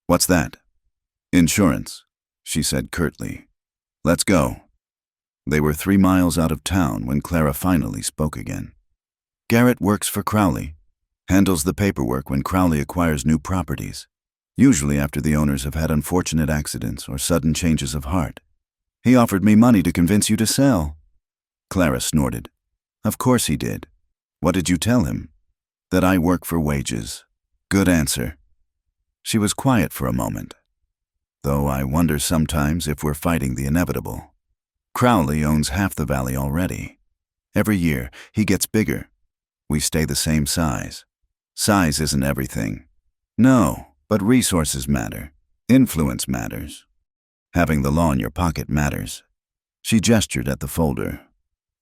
"What's that?" "Insurance," she said curtly. "Let's go." They were 3 miles out of town when Clara finally spoke again. "Garrett works for Crowley, handles the paperwork when Crowley acquires new properties, usually after the owners have had unfortunate accidents or sudden changes of heart. He offered me money to convince you to sell." Clara snorted. "Of course he did. What did you tell him?" "That I work for wages." "Good answer." She was quiet for a moment. "Though I wonder sometimes if we're fighting the inevitable. Crowley owns half the valley already. Every year, he gets bigger. We stay the same size. Size isn't everything. No, but resources matter. Influence matters. Having the law in your pocket matters." She gestured at the folder.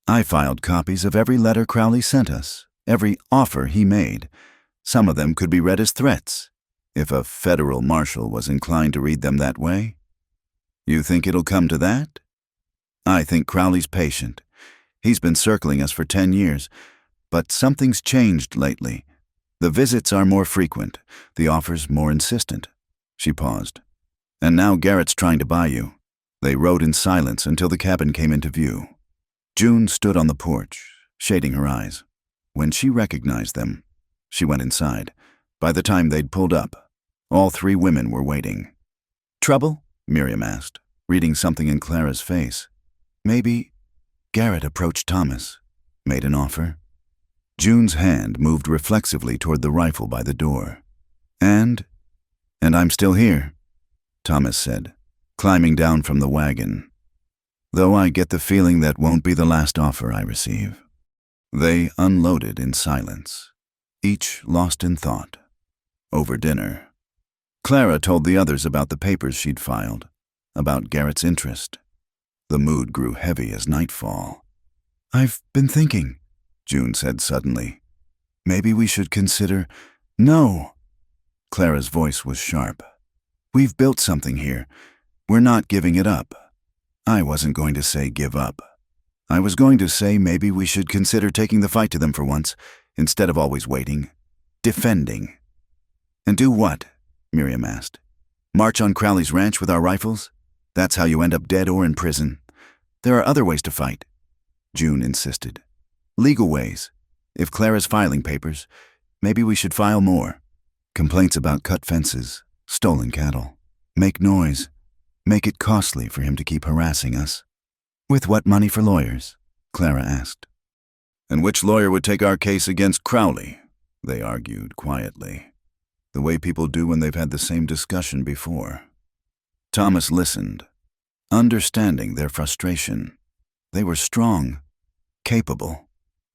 "I filed copies of every letter Crowley sent us, every offer he made. Some of them could be read as threats, if a federal marshal was inclined to read them that way. You think it'll come to that?" "I think Crowley's patient. He's been circling us for 10 years, but something's changed lately. The visits are more frequent, the offers more insistent. She paused. And now Garrett's trying to buy you. They rode in silence until the cabin came into view. June stood on the porch, shading her eyes. When she recognized them, she went inside. By the time they'd pulled up, all three women were waiting. "Trouble?" Miriam asked, reading something in Clara's face. "Maybe." Garrett approached Thomas, made an offer. June's hand moved reflexively toward the rifle by the door. And I'm still here," Thomas said, climbing down from the wagon. "Though I get the feeling that won't be the last offer I receive." They unloaded in silence, each lost in thought. Over dinner, Clara told the others about the papers she'd filed, about Garrett's interest. The mood grew heavy as nightfall. "I've been thinking," June said suddenly. "Maybe we should consider—" "No!" Clara's voice was sharp. "We've built something here. We're not giving it up." I wasn't going to say give up. I was going to say maybe we should consider taking the fight to them for once, instead of always waiting. Defending. "And do what?" Miriam asked. "March on Crowley's ranch with our rifles? That's how you end up dead or in prison. There are other ways to fight," June insisted. "Legal ways. If Clara's filing papers, maybe we should file more. Complaints about cut fences, stolen cattle. Make noise. Make it costly for him to keep harassing us." "With what money for lawyers?" Clara asked. "And which lawyer would take our case against Crowley?" They argued quietly, the way people do when they've had the same discussion before. Thomas listened, understanding their frustration. They were strong, capable,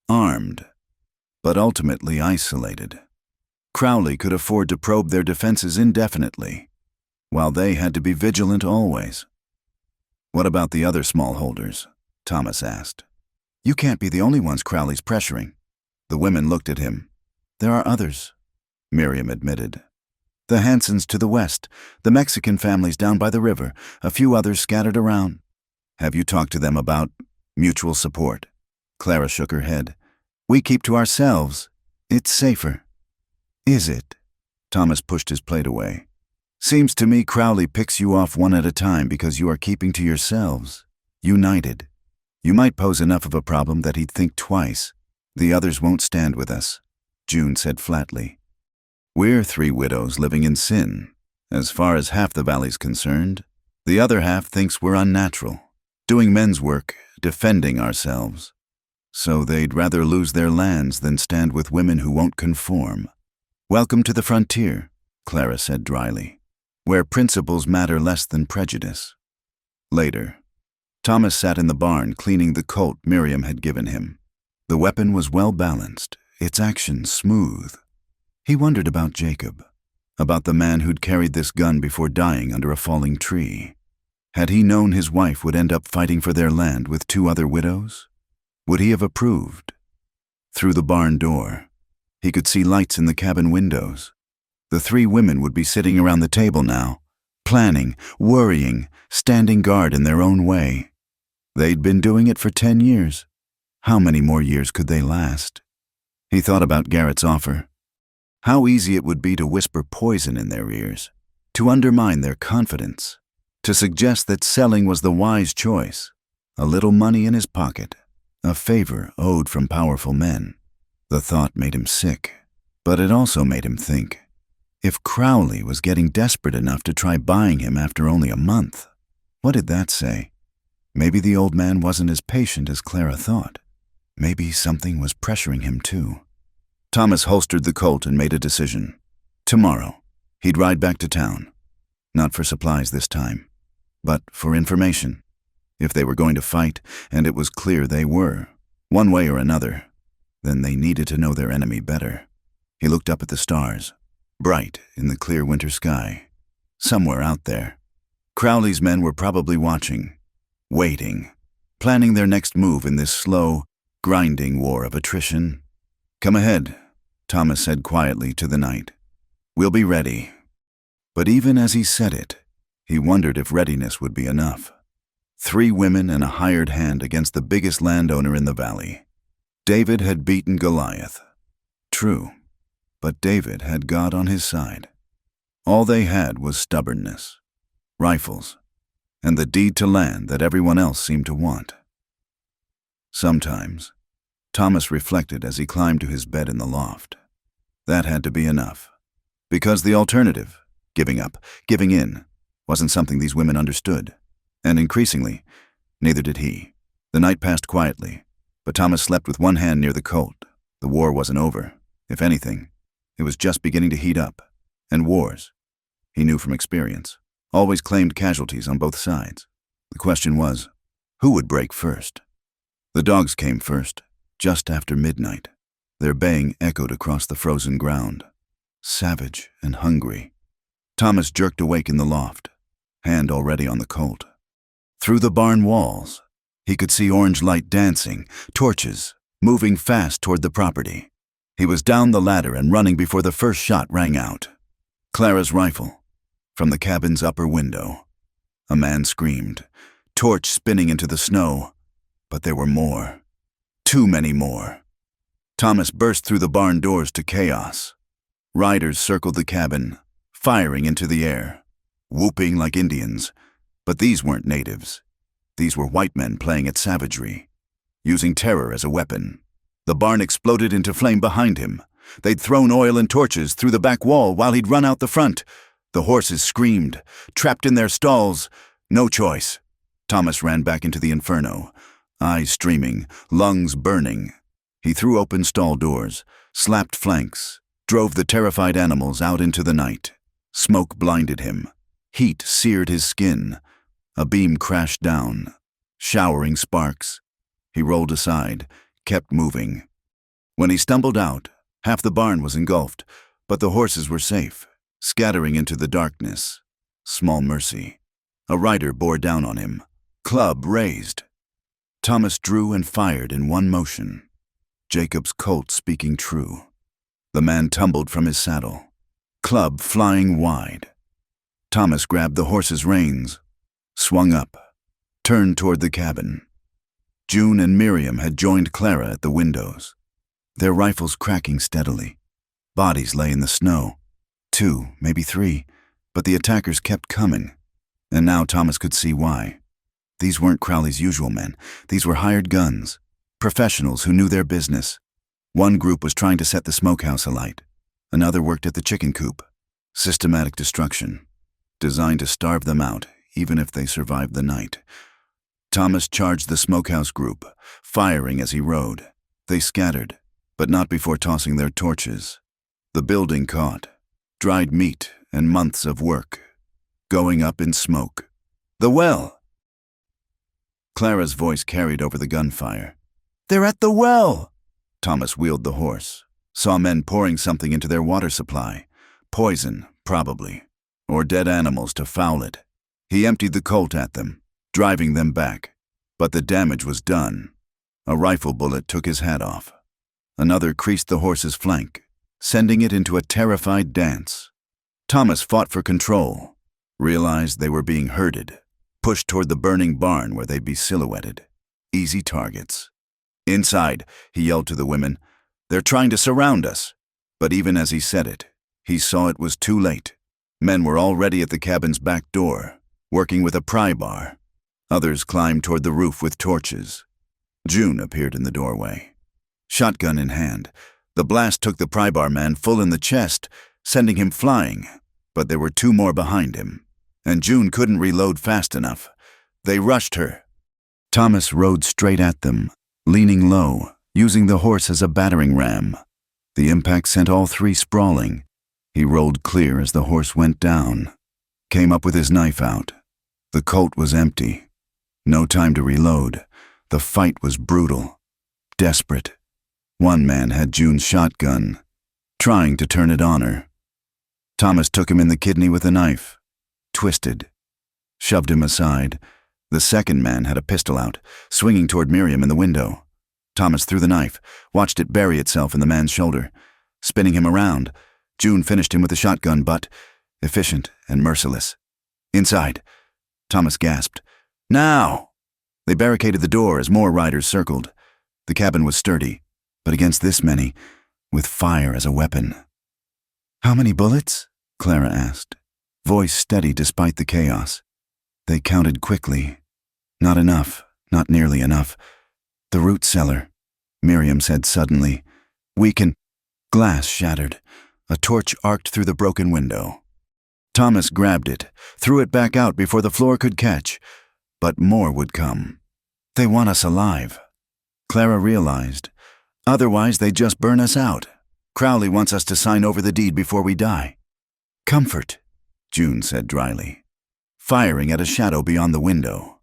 armed, but ultimately isolated. Crowley could afford to probe their defenses indefinitely, while they had to be vigilant always. "What about the other smallholders?" Thomas asked. "You can't be the only ones Crowley's pressuring." The women looked at him. "There are others," Miriam admitted. "The Hansons to the west, the Mexican families down by the river, a few others scattered around." "Have you talked to them about mutual support?" Clara shook her head. "We keep to ourselves. It's safer." "Is it?" Thomas pushed his plate away. "Seems to me Crowley picks you off one at a time because you are keeping to yourselves. United. You might pose enough of a problem that he'd think twice. The others won't stand with us," June said flatly. "We're three widows living in sin. As far as half the valley's concerned, the other half thinks we're unnatural, doing men's work, defending ourselves. So they'd rather lose their lands than stand with women who won't conform. Welcome to the frontier," Clara said dryly, "where principles matter less than prejudice." Later, Thomas sat in the barn cleaning the Colt Miriam had given him. The weapon was well balanced, its action smooth. He wondered about Jacob, about the man who'd carried this gun before dying under a falling tree. Had he known his wife would end up fighting for their land with two other widows? Would he have approved? Through the barn door, he could see lights in the cabin windows. The three women would be sitting around the table now, planning, worrying, standing guard in their own way. They'd been doing it for 10 years. How many more years could they last? He thought about Garrett's offer. How easy it would be to whisper poison in their ears, to undermine their confidence, to suggest that selling was the wise choice. A little money in his pocket, a favor owed from powerful men. The thought made him sick, but it also made him think. If Crowley was getting desperate enough to try buying him after only a month, what did that say? Maybe the old man wasn't as patient as Clara thought. Maybe something was pressuring him too. Thomas holstered the Colt and made a decision. Tomorrow, he'd ride back to town. Not for supplies this time, but for information. If they were going to fight, and it was clear they were, one way or another, then they needed to know their enemy better. He looked up at the stars, bright in the clear winter sky. Somewhere out there, Crowley's men were probably watching, waiting, planning their next move in this slow, grinding war of attrition. "Come ahead," Thomas said quietly to the night. "We'll be ready." But even as he said it, he wondered if readiness would be enough. 3 women and a hired hand against the biggest landowner in the valley. David had beaten Goliath. True, But David had God on his side. All they had was stubbornness, rifles, and the deed to land that everyone else seemed to want. Sometimes, Thomas reflected as he climbed to his bed in the loft. That had to be enough. Because the alternative, giving up, giving in, wasn't something these women understood. And increasingly, neither did he. The night passed quietly, but Thomas slept with one hand near the Colt. The war wasn't over. If anything, it was just beginning to heat up. And wars, he knew from experience, always claimed casualties on both sides. The question was, who would break first? The dogs came first, just after midnight. Their baying echoed across the frozen ground, savage and hungry. Thomas jerked awake in the loft, hand already on the Colt. Through the barn walls, he could see orange light dancing, torches, moving fast toward the property. He was down the ladder and running before the first shot rang out. Clara's rifle, from the cabin's upper window. A man screamed, torch spinning into the snow. But there were more. Too many more. Thomas burst through the barn doors to chaos. Riders circled the cabin, firing into the air, whooping like Indians. But these weren't natives. These were white men playing at savagery, using terror as a weapon. The barn exploded into flame behind him. They'd thrown oil and torches through the back wall while he'd run out the front. The horses screamed, trapped in their stalls. No choice. Thomas ran back into the inferno, eyes streaming, lungs burning. He threw open stall doors, slapped flanks, drove the terrified animals out into the night. Smoke blinded him. Heat seared his skin. A beam crashed down, showering sparks. He rolled aside, kept moving. When he stumbled out, half the barn was engulfed, but the horses were safe, scattering into the darkness. Small mercy. A rider bore down on him, club raised. Thomas drew and fired in one motion. Jacob's Colt speaking true. The man tumbled from his saddle, club flying wide. Thomas grabbed the horse's reins, swung up, turned toward the cabin. June and Miriam had joined Clara at the windows, their rifles cracking steadily. Bodies lay in the snow. 2, maybe 3, but the attackers kept coming. And now Thomas could see why. These weren't Crowley's usual men. These were hired guns, professionals who knew their business. One group was trying to set the smokehouse alight. Another worked at the chicken coop. Systematic destruction, designed to starve them out, even if they survived the night. Thomas charged the smokehouse group, firing as he rode. They scattered, but not before tossing their torches. The building caught. Dried meat and months of work, going up in smoke. The well! Clara's voice carried over the gunfire. They're at the well! Thomas wheeled the horse, saw men pouring something into their water supply. Poison, probably, or dead animals to foul it. He emptied the Colt at them, driving them back. But the damage was done. A rifle bullet took his hat off. Another creased the horse's flank, sending it into a terrified dance. Thomas fought for control, realized they were being herded, pushed toward the burning barn where they'd be silhouetted. Easy targets. Inside, he yelled to the women, "They're trying to surround us." But even as he said it, he saw it was too late. Men were already at the cabin's back door, working with a pry bar. Others climbed toward the roof with torches. June appeared in the doorway, shotgun in hand. The blast took the pry bar man full in the chest, sending him flying. But there were 2 more behind him, and June couldn't reload fast enough. They rushed her. Thomas rode straight at them, leaning low, using the horse as a battering ram. The impact sent all 3 sprawling. He rolled clear as the horse went down, came up with his knife out. The Colt was empty. No time to reload. The fight was brutal, desperate. One man had June's shotgun, trying to turn it on her. Thomas took him in the kidney with a knife, twisted, shoved him aside. The second man had a pistol out, swinging toward Miriam in the window. Thomas threw the knife, watched it bury itself in the man's shoulder. Spinning him around, June finished him with the shotgun butt, efficient and merciless. Inside, Thomas gasped. Now! They barricaded the door as more riders circled. The cabin was sturdy, but against this many, with fire as a weapon. How many bullets? Clara asked, voice steady despite the chaos. They counted quickly. Not enough, not nearly enough. The root cellar, Miriam said suddenly. We can... Glass shattered. A torch arced through the broken window. Thomas grabbed it, threw it back out before the floor could catch. But more would come. They want us alive. Clara realized. Otherwise, they'd just burn us out. Crowley wants us to sign over the deed before we die. Comfort, June said dryly, firing at a shadow beyond the window.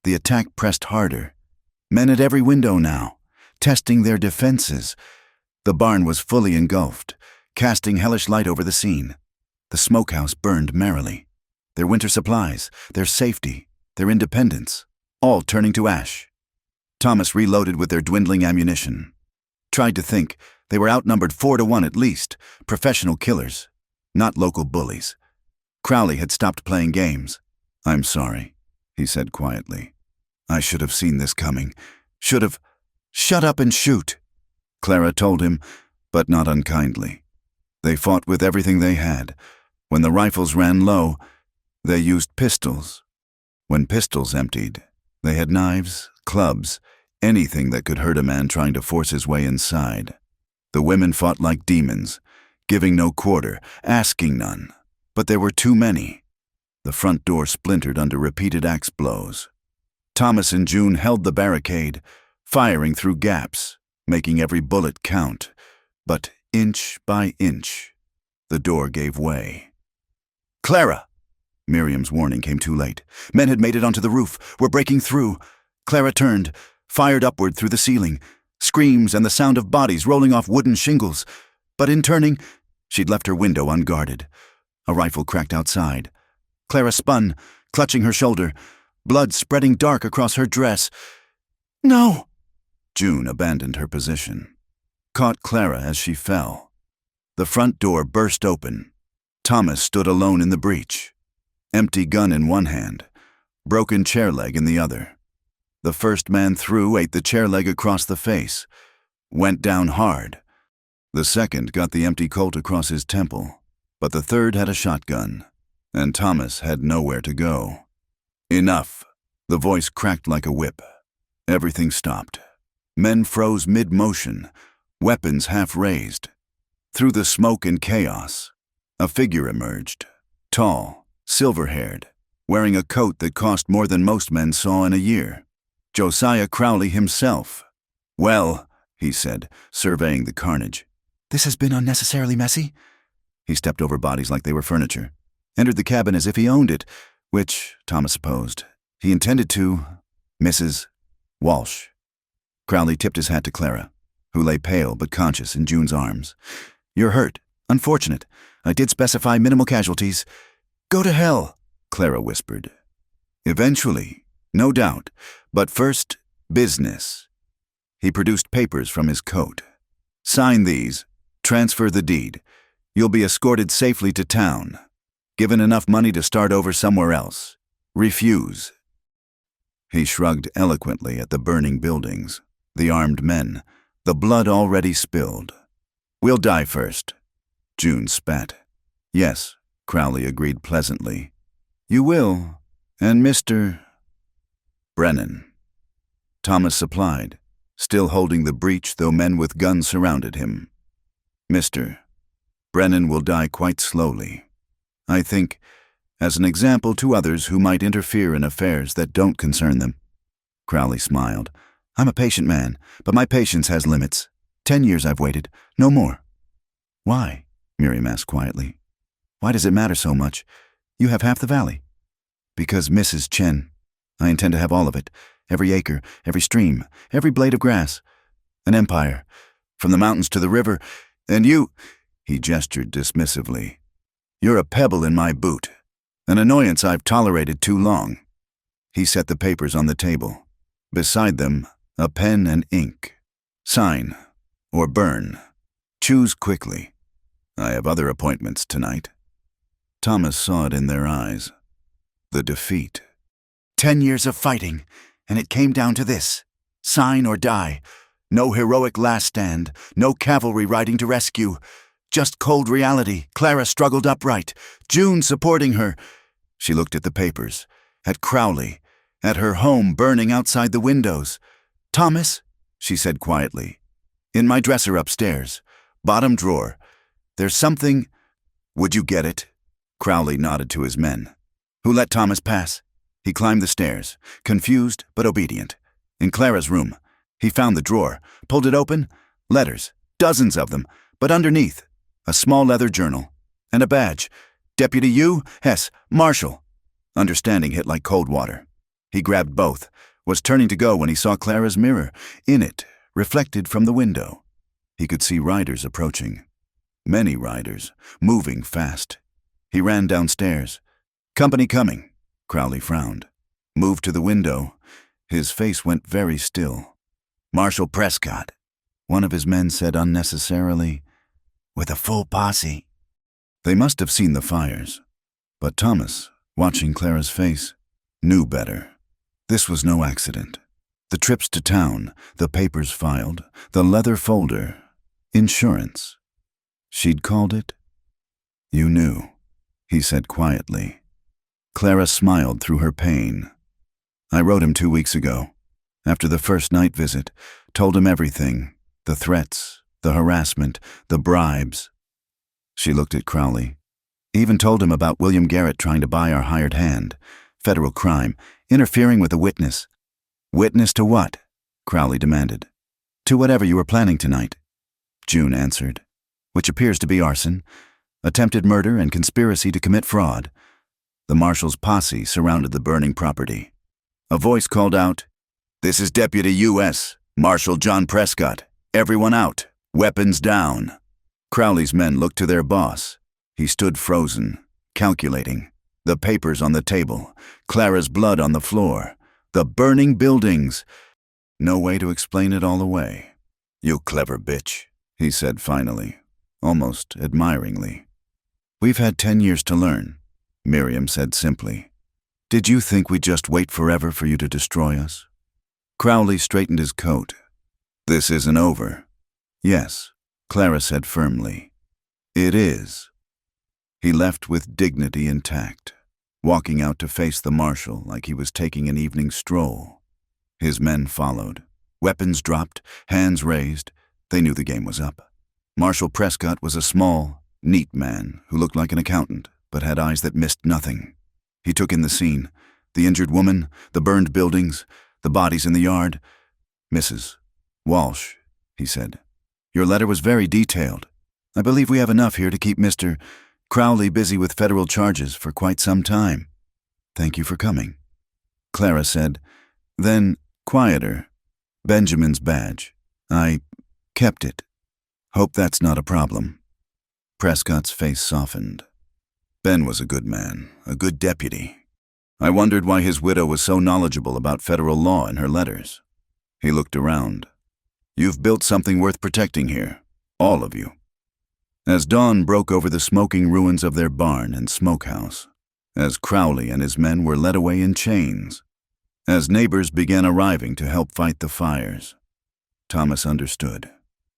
The attack pressed harder. Men at every window now, testing their defenses. The barn was fully engulfed, casting hellish light over the scene. The smokehouse burned merrily. Their winter supplies, their safety, their independence, all turning to ash. Thomas reloaded with their dwindling ammunition. Tried to think. They were outnumbered 4-1 at least, professional killers, not local bullies. Crowley had stopped playing games. I'm sorry, he said quietly. I should have seen this coming. Should have... Shut up and shoot, Clara told him, but not unkindly. They fought with everything they had. When the rifles ran low, they used pistols. When pistols emptied, they had knives, clubs, anything that could hurt a man trying to force his way inside. The women fought like demons, giving no quarter, asking none. But there were too many. The front door splintered under repeated axe blows. Thomas and June held the barricade, firing through gaps, making every bullet count. But inch by inch, the door gave way. Clara! Miriam's warning came too late. Men had made it onto the roof, were breaking through. Clara turned, fired upward through the ceiling. Screams and the sound of bodies rolling off wooden shingles. But in turning, she'd left her window unguarded. A rifle cracked outside. Clara spun, clutching her shoulder, blood spreading dark across her dress. No! June abandoned her position, caught Clara as she fell. The front door burst open. Thomas stood alone in the breach, empty gun in one hand, broken chair leg in the other. The first man through ate the chair leg across the face, went down hard. The second got the empty Colt across his temple, but the third had a shotgun, and Thomas had nowhere to go. Enough. The voice cracked like a whip. Everything stopped. Men froze mid-motion, weapons half raised. Through the smoke and chaos, a figure emerged, tall, silver-haired, wearing a coat that cost more than most men saw in a year. Josiah Crowley himself. Well, he said, surveying the carnage. This has been unnecessarily messy. He stepped over bodies like they were furniture, entered the cabin as if he owned it, which, Thomas supposed, he intended to, Mrs. Walsh. Crowley tipped his hat to Clara, who lay pale but conscious in June's arms. You're hurt. Unfortunate. I did specify minimal casualties. Go to hell, Clara whispered. Eventually, no doubt, but first, business. He produced papers from his coat. Sign these. Transfer the deed. You'll be escorted safely to town. Given enough money to start over somewhere else. Refuse. He shrugged eloquently at the burning buildings, the armed men, the blood already spilled. We'll die first. June spat. Yes, Crowley agreed pleasantly. You will, and Mr. Brennan. Thomas supplied, still holding the breech though men with guns surrounded him. Mr. Brennan will die quite slowly. I think, as an example to others who might interfere in affairs that don't concern them. Crowley smiled. I'm a patient man, but my patience has limits. 10 years I've waited, no more. Why? Miriam asked quietly. Why does it matter so much? You have half the valley. Because Mrs. Chen. I intend to have all of it. Every acre, every stream, every blade of grass. An empire. From the mountains to the river. And you, he gestured dismissively. You're a pebble in my boot. An annoyance I've tolerated too long. He set the papers on the table. Beside them, a pen and ink. Sign, or burn. Choose quickly. I have other appointments tonight. Thomas saw it in their eyes. The defeat. 10 years of fighting, and it came down to this. Sign or die. No heroic last stand, no cavalry riding to rescue. Just cold reality. Clara struggled upright. June supporting her. She looked at the papers. At Crowley. At her home burning outside the windows. "Thomas," she said quietly. "In my dresser upstairs. Bottom drawer. There's something—" "Would you get it?" Crowley nodded to his men. "Who let Thomas pass?" He climbed the stairs, confused but obedient. In Clara's room. He found the drawer, pulled it open. Letters, dozens of them, but underneath, a small leather journal. And a badge. Deputy U.S. Marshal. Understanding hit like cold water. He grabbed both, was turning to go when he saw Clara's mirror. In it, reflected from the window. He could see riders approaching. Many riders, moving fast. He ran downstairs. "Company coming." Crowley frowned. Moved to the window. His face went very still. "Marshal Prescott," one of his men said unnecessarily, "with a full posse." They must have seen the fires. But Thomas, watching Clara's face, knew better. This was no accident. The trips to town, the papers filed, the leather folder, insurance. She'd called it? "You knew," he said quietly. Clara smiled through her pain. "I wrote him 2 weeks ago. After the first night visit, told him everything, the threats, the harassment, the bribes." She looked at Crowley. "Even told him about William Garrett trying to buy our hired hand. Federal crime, interfering with a witness." "Witness to what?" Crowley demanded. "To whatever you were planning tonight," June answered, "which appears to be arson, attempted murder, and conspiracy to commit fraud." The marshal's posse surrounded the burning property. A voice called out, "This is Deputy U.S. Marshal John Prescott. Everyone out. Weapons down." Crowley's men looked to their boss. He stood frozen, calculating. The papers on the table, Clara's blood on the floor, the burning buildings. No way to explain it all away. "You clever bitch," he said finally, almost admiringly. "We've had 10 years to learn," Miriam said simply. "Did you think we'd just wait forever for you to destroy us?" Crowley straightened his coat. "This isn't over." "Yes," Clara said firmly. "It is." He left with dignity intact, walking out to face the marshal like he was taking an evening stroll. His men followed. Weapons dropped, hands raised. They knew the game was up. Marshal Prescott was a small, neat man who looked like an accountant, but had eyes that missed nothing. He took in the scene, the injured woman, the burned buildings, the bodies in the yard. "Mrs. Walsh," he said, "your letter was very detailed. I believe we have enough here to keep Mr. Crowley busy with federal charges for quite some time. Thank you for coming." Clara said, then, quieter, "Benjamin's badge. I kept it. Hope that's not a problem." Prescott's face softened. Ben was a good man, a good deputy. I wondered why his widow was so knowledgeable about federal law in her letters. He looked around. "You've built something worth protecting here, all of you." As dawn broke over the smoking ruins of their barn and smokehouse, as Crowley and his men were led away in chains, as neighbors began arriving to help fight the fires, Thomas understood.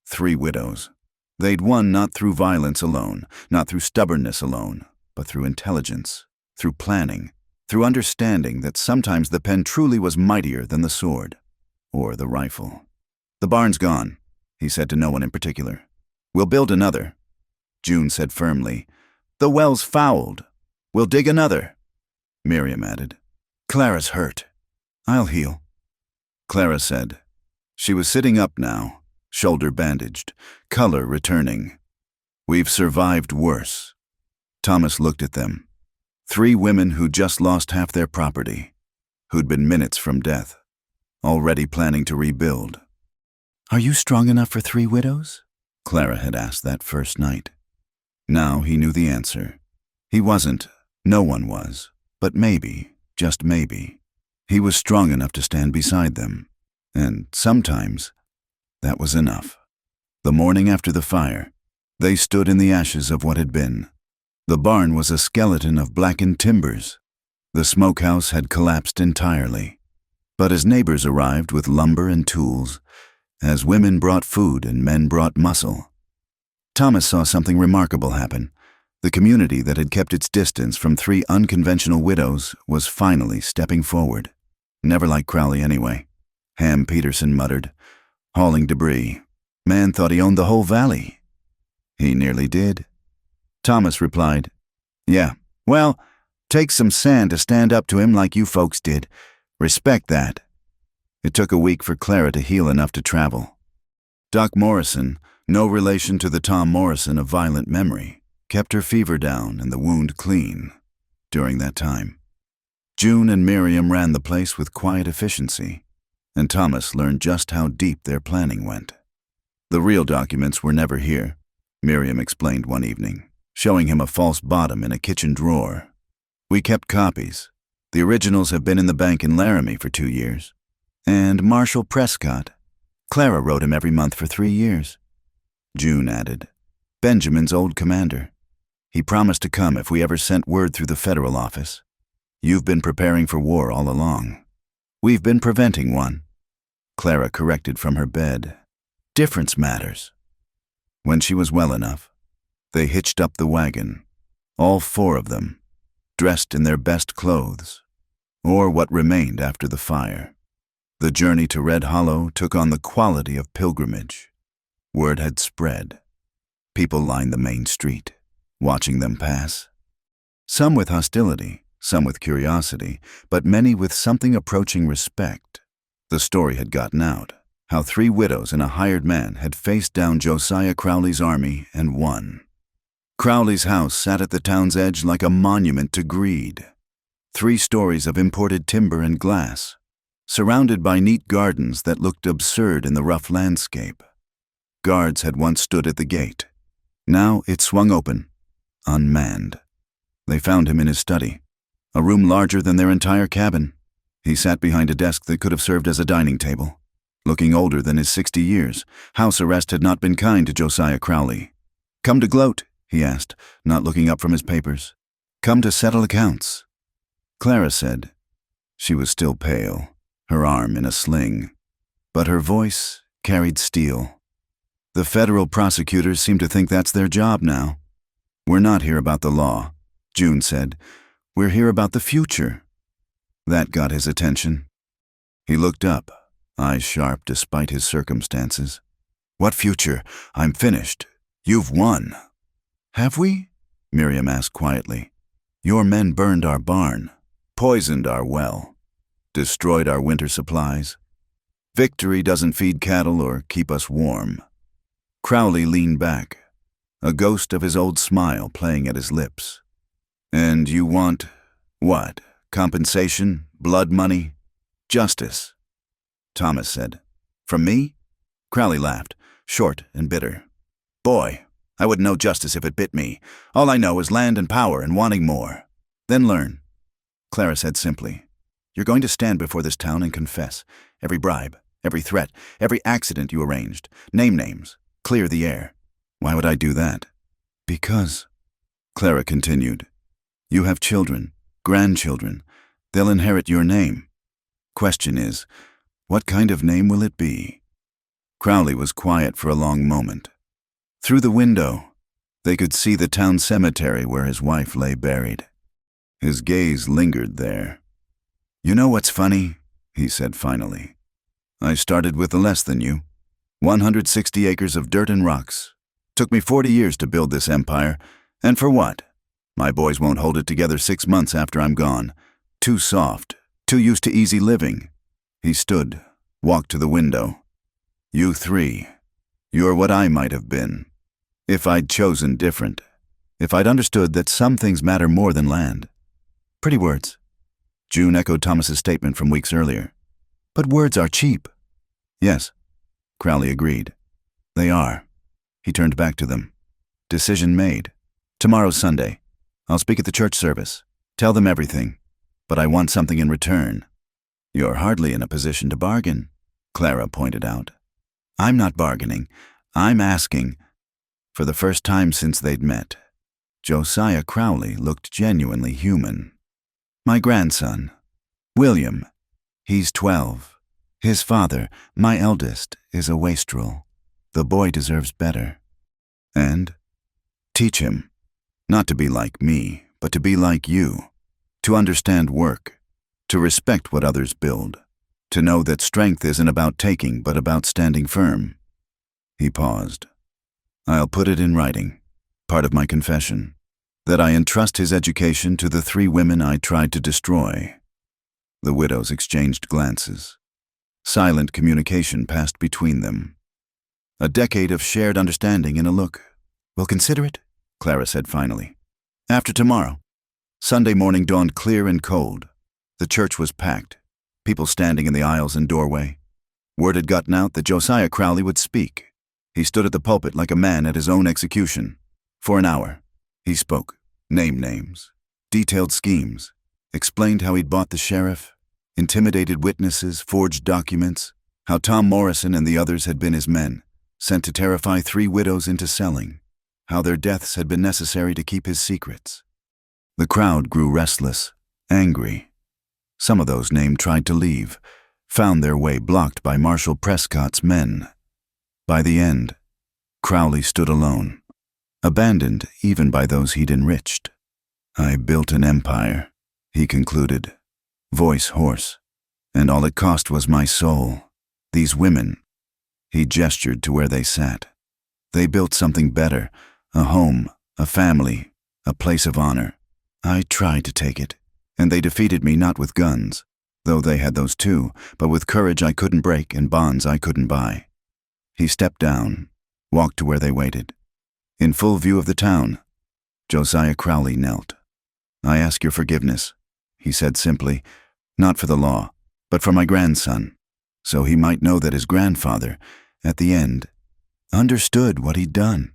3 widows. They'd won not through violence alone, not through stubbornness alone, but through intelligence, through planning, through understanding that sometimes the pen truly was mightier than the sword, or the rifle. "The barn's gone," he said to no one in particular. "We'll build another." June said firmly, "The well's fouled. We'll dig another." Miriam added, "Clara's hurt. I'll heal." Clara said. She was sitting up now, shoulder bandaged, color returning. "We've survived worse." Thomas looked at them. 3 women who'd just lost half their property, who'd been minutes from death, already planning to rebuild. "Are you strong enough for 3 widows?" Clara had asked that first night. Now he knew the answer. He wasn't, no one was, but maybe, just maybe, he was strong enough to stand beside them. And sometimes, that was enough. The morning after the fire, they stood in the ashes of what had been. The barn was a skeleton of blackened timbers. The smokehouse had collapsed entirely. But as neighbors arrived with lumber and tools, as women brought food and men brought muscle, Thomas saw something remarkable happen. The community that had kept its distance from 3 unconventional widows was finally stepping forward. Never like Crowley anyway, Ham Peterson muttered, hauling debris. Man thought he owned the whole valley. He nearly did. Thomas replied, "Yeah, well, takes some sand to stand up to him like you folks did. Respect that." It took a week for Clara to heal enough to travel. Doc Morrison, no relation to the Tom Morrison of violent memory, kept her fever down and the wound clean during that time. June and Miriam ran the place with quiet efficiency, and Thomas learned just how deep their planning went. The real documents were never here, Miriam explained one evening, showing him a false bottom in a kitchen drawer. "We kept copies. The originals have been in the bank in Laramie for 2 years. And Marshall Prescott. Clara wrote him every month for 3 years. June added, "Benjamin's old commander. He promised to come if we ever sent word through the federal office. You've been preparing for war all along. We've been preventing one." Clara corrected from her bed. "Difference matters." When she was well enough, they hitched up the wagon, all 4 of them, dressed in their best clothes, or what remained after the fire. The journey to Red Hollow took on the quality of pilgrimage. Word had spread. People lined the main street, watching them pass. Some with hostility, some with curiosity, but many with something approaching respect. The story had gotten out, how 3 widows and a hired man had faced down Josiah Crowley's army and won. Crowley's house sat at the town's edge like a monument to greed. 3 stories of imported timber and glass, surrounded by neat gardens that looked absurd in the rough landscape. Guards had once stood at the gate. Now it swung open, unmanned. They found him in his study, a room larger than their entire cabin. He sat behind a desk that could have served as a dining table. Looking older than his 60 years, house arrest had not been kind to Josiah Crowley. "Come to gloat?" he asked, not looking up from his papers. "Come to settle accounts?" Clara said. She was still pale, her arm in a sling, but her voice carried steel. "The federal prosecutors seem to think that's their job now." "We're not here about the law," June said. "We're here about the future." That got his attention. He looked up, eyes sharp despite his circumstances. "What future? I'm finished. You've won." "Have we?" Miriam asked quietly. "Your men burned our barn, poisoned our well, destroyed our winter supplies. Victory doesn't feed cattle or keep us warm." Crowley leaned back, a ghost of his old smile playing at his lips. "And you want, what, compensation, blood money, justice?" Thomas said. "From me?" Crowley laughed, short and bitter. "Boy, I wouldn't know justice if it bit me. All I know is land and power and wanting more. Then learn." Clara said simply, "You're going to stand before this town and confess. Every bribe, every threat, every accident you arranged. Name names. Clear the air." "Why would I do that?" "Because," Clara continued, "you have children, grandchildren. They'll inherit your name. Question is, what kind of name will it be?" Crowley was quiet for a long moment. Through the window, they could see the town cemetery where his wife lay buried. His gaze lingered there. "You know what's funny?" he said finally. "I started with less than you. 160 acres of dirt and rocks. Took me 40 years to build this empire. And for what? My boys won't hold it together 6 months after I'm gone. Too soft, too used to easy living." He stood, walked to the window. "You 3, you're what I might have been. If I'd chosen different. If I'd understood that some things matter more than land." Pretty words. June echoed Thomas's statement from weeks earlier. "But words are cheap." "Yes," Crowley agreed. "They are." He turned back to them. "Decision made. Tomorrow's Sunday. I'll speak at the church service. Tell them everything. But I want something in return." "You're hardly in a position to bargain," Clara pointed out. "I'm not bargaining. I'm asking." For the first time since they'd met, Josiah Crowley looked genuinely human. "My grandson, William. He's 12. His father, my eldest, is a wastrel. The boy deserves better." And teach him, not to be like me, but to be like you, to understand work, to respect what others build, to know that strength isn't about taking but about standing firm. He paused. I'll put it in writing, part of my confession, that I entrust his education to the 3 women I tried to destroy. The widows exchanged glances. Silent communication passed between them. A decade of shared understanding in a look. We'll consider it, Clara said finally. After tomorrow. Sunday morning dawned clear and cold. The church was packed, people standing in the aisles and doorway. Word had gotten out that Josiah Crowley would speak. He stood at the pulpit like a man at his own execution. For an hour, he spoke, named names, detailed schemes, explained how he'd bought the sheriff, intimidated witnesses, forged documents, how Tom Morrison and the others had been his men, sent to terrify 3 widows into selling, how their deaths had been necessary to keep his secrets. The crowd grew restless, angry. Some of those named tried to leave, found their way blocked by Marshal Prescott's men. By the end, Crowley stood alone, abandoned even by those he'd enriched. I built an empire, he concluded, voice hoarse, and all it cost was my soul. These women, he gestured to where they sat. They built something better, a home, a family, a place of honor. I tried to take it, and they defeated me not with guns, though they had those too, but with courage I couldn't break and bonds I couldn't buy. He stepped down, walked to where they waited. In full view of the town, Josiah Crowley knelt. I ask your forgiveness, he said simply, not for the law, but for my grandson, so he might know that his grandfather, at the end, understood what he'd done.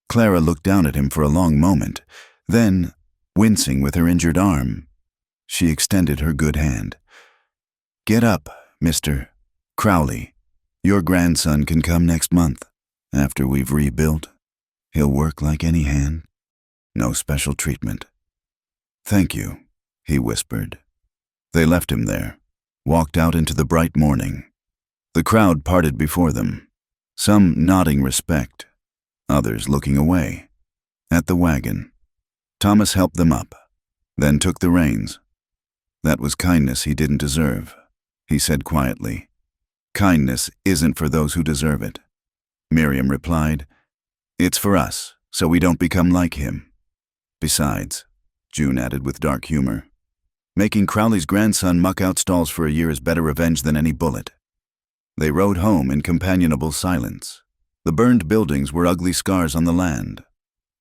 Clara looked down at him for a long moment, then, wincing with her injured arm, she extended her good hand. Get up, Mr. Crowley. Your grandson can come next month, after we've rebuilt. He'll work like any hand. No special treatment. Thank you, he whispered. They left him there, walked out into the bright morning. The crowd parted before them, some nodding respect, others looking away. At the wagon, Thomas helped them up, then took the reins. That was kindness he didn't deserve, he said quietly. Kindness isn't for those who deserve it. Miriam replied, It's for us, so we don't become like him. Besides, June added with dark humor, making Crowley's grandson muck out stalls for a year is better revenge than any bullet. They rode home in companionable silence. The burned buildings were ugly scars on the land,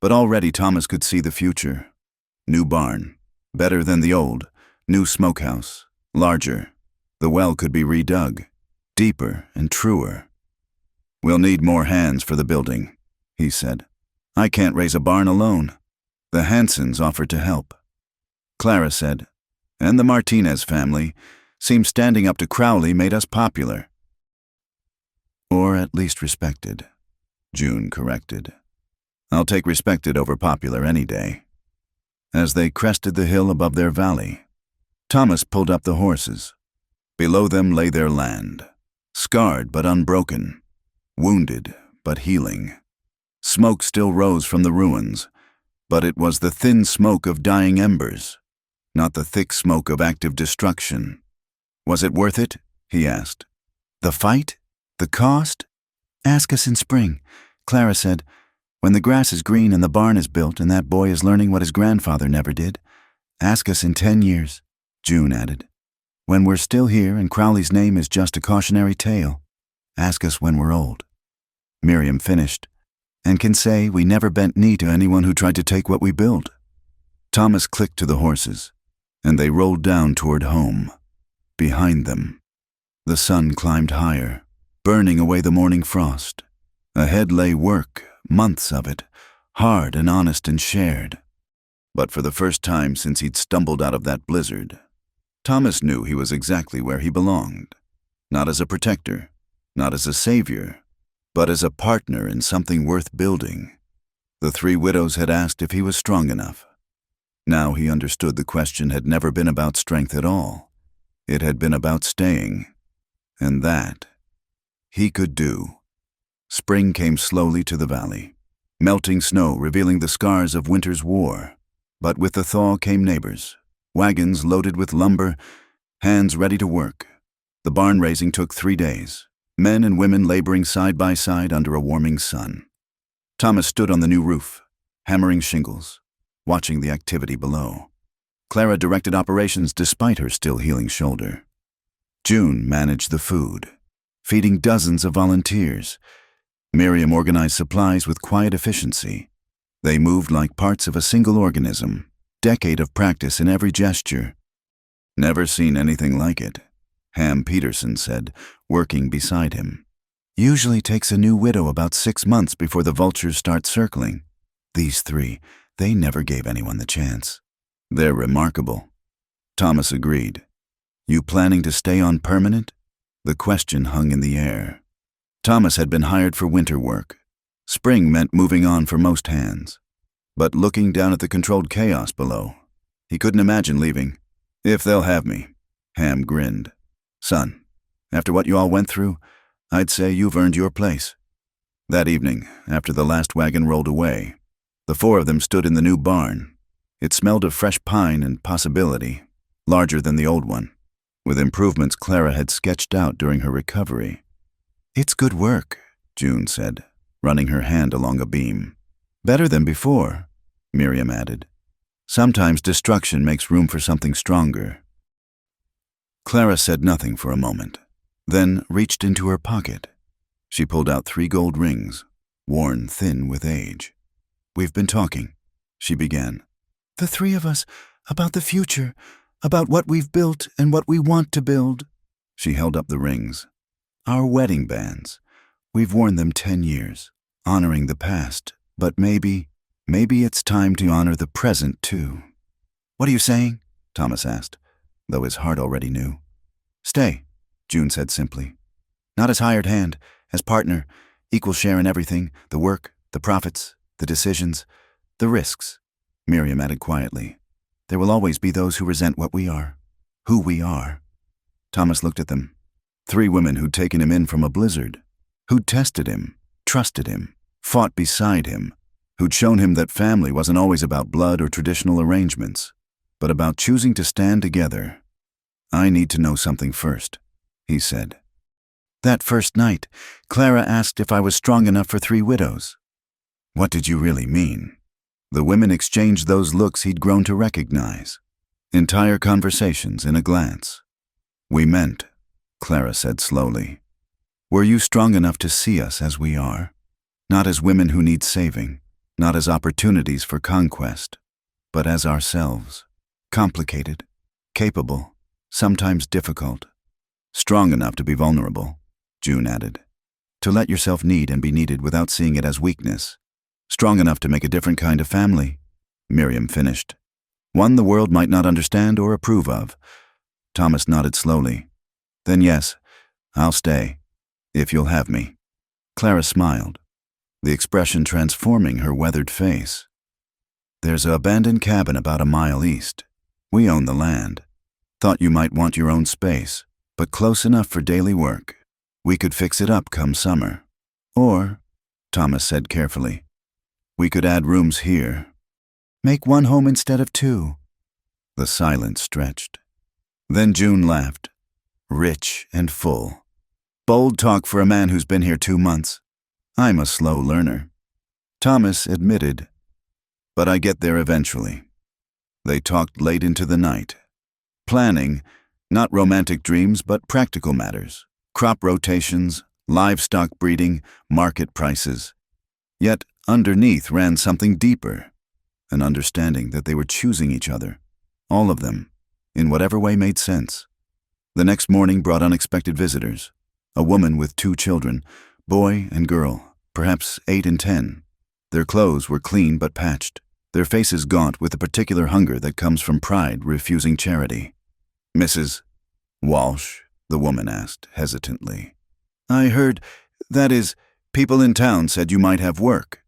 but already Thomas could see the future. New barn, better than the old, new smokehouse, larger. The well could be redug, deeper and truer. We'll need more hands for the building, he said. I can't raise a barn alone. The Hansons offered to help. Clara said, and the Martinez family seems standing up to Crowley made us popular. Or at least respected, June corrected. I'll take respected over popular any day. As they crested the hill above their valley, Thomas pulled up the horses. Below them lay their land, scarred but unbroken, wounded but healing. Smoke still rose from the ruins, but it was the thin smoke of dying embers, not the thick smoke of active destruction. Was it worth it? He asked. The fight? The cost? Ask us in spring, Clara said. When the grass is green and the barn is built and that boy is learning what his grandfather never did. Ask us in 10 years, June added. When we're still here and Crowley's name is just a cautionary tale. Ask us when we're old. Miriam finished, and can say we never bent knee to anyone who tried to take what we built. Thomas clicked to the horses, and they rolled down toward home. Behind them, the sun climbed higher, burning away the morning frost. Ahead lay work, months of it, hard and honest and shared. But for the first time since he'd stumbled out of that blizzard, Thomas knew he was exactly where he belonged. Not as a protector, not as a savior, but as a partner in something worth building. The 3 widows had asked if he was strong enough. Now he understood the question had never been about strength at all. It had been about staying. And that he could do. Spring came slowly to the valley. melting snow revealing the scars of winter's war. But with the thaw came neighbors, wagons loaded with lumber, hands ready to work. The barn raising took 3 days, men and women laboring side by side under a warming sun. Thomas stood on the new roof, hammering shingles, watching the activity below. Clara directed operations despite her still healing shoulder. June managed the food, feeding dozens of volunteers. Miriam organized supplies with quiet efficiency. They moved like parts of a single organism, decade of practice in every gesture. "Never seen anything like it," Ham Peterson said, working beside him. "Usually takes a new widow about 6 months before the vultures start circling. These 3, they never gave anyone the chance." "They're remarkable," Thomas agreed. "You planning to stay on permanent?" The question hung in the air. Thomas had been hired for winter work. Spring meant moving on for most hands. But looking down at the controlled chaos below, he couldn't imagine leaving. "If they'll have me," Ham grinned. "Son, after what you all went through, I'd say you've earned your place." That evening, after the last wagon rolled away, the 4 of them stood in the new barn. It smelled of fresh pine and possibility, larger than the old one, with improvements Clara had sketched out during her recovery. "It's good work," June said, running her hand along a beam. "Better than before," Miriam added. "Sometimes destruction makes room for something stronger." Clara said nothing for a moment, then reached into her pocket. She pulled out 3 gold rings, worn thin with age. "We've been talking," she began. "The 3 of us, about the future, about what we've built and what we want to build." She held up the rings. "Our wedding bands. We've worn them 10 years, honoring the past, but maybe it's time to honor the present too." "What are you saying?" Thomas asked, though his heart already knew. "Stay," June said simply. "Not as hired hand, as partner, equal share in everything, the work, the profits, the decisions, the risks," Miriam added quietly. "There will always be those who resent what we are, who we are." Thomas looked at them. 3 women who'd taken him in from a blizzard, who'd tested him, trusted him, fought beside him, who'd shown him that family wasn't always about blood or traditional arrangements, but about choosing to stand together. "I need to know something first," he said. "That first night, Clara asked if I was strong enough for 3 widows." What did you really mean? The women exchanged those looks he'd grown to recognize. Entire conversations in a glance. "We meant," Clara said slowly, "were you strong enough to see us as we are? Not as women who need saving, not as opportunities for conquest, but as ourselves. Complicated, capable, sometimes difficult. Strong enough to be vulnerable," June added. "To let yourself need and be needed without seeing it as weakness. Strong enough to make a different kind of family," Miriam finished. "One the world might not understand or approve of." Thomas nodded slowly. "Then yes, I'll stay, if you'll have me." Clara smiled, the expression transforming her weathered face. "There's an abandoned cabin about a mile east. We own the land. Thought you might want your own space, but close enough for daily work. We could fix it up come summer. Or," Thomas said carefully, "we could add rooms here. Make 1 home instead of 2. The silence stretched. Then June laughed, rich and full. "Bold talk for a man who's been here 2 months. I'm a slow learner." Thomas admitted, "But I get there eventually." They talked late into the night. Planning, not romantic dreams, but practical matters. Crop rotations, livestock breeding, market prices. Yet underneath ran something deeper, an understanding that they were choosing each other, all of them, in whatever way made sense. The next morning brought unexpected visitors. A woman with 2 children, boy and girl, perhaps 8 and 10. Their clothes were clean but patched, their faces gaunt with the particular hunger that comes from pride refusing charity. "Mrs. Walsh?" the woman asked hesitantly. "I heard, that is, people in town said you might have work."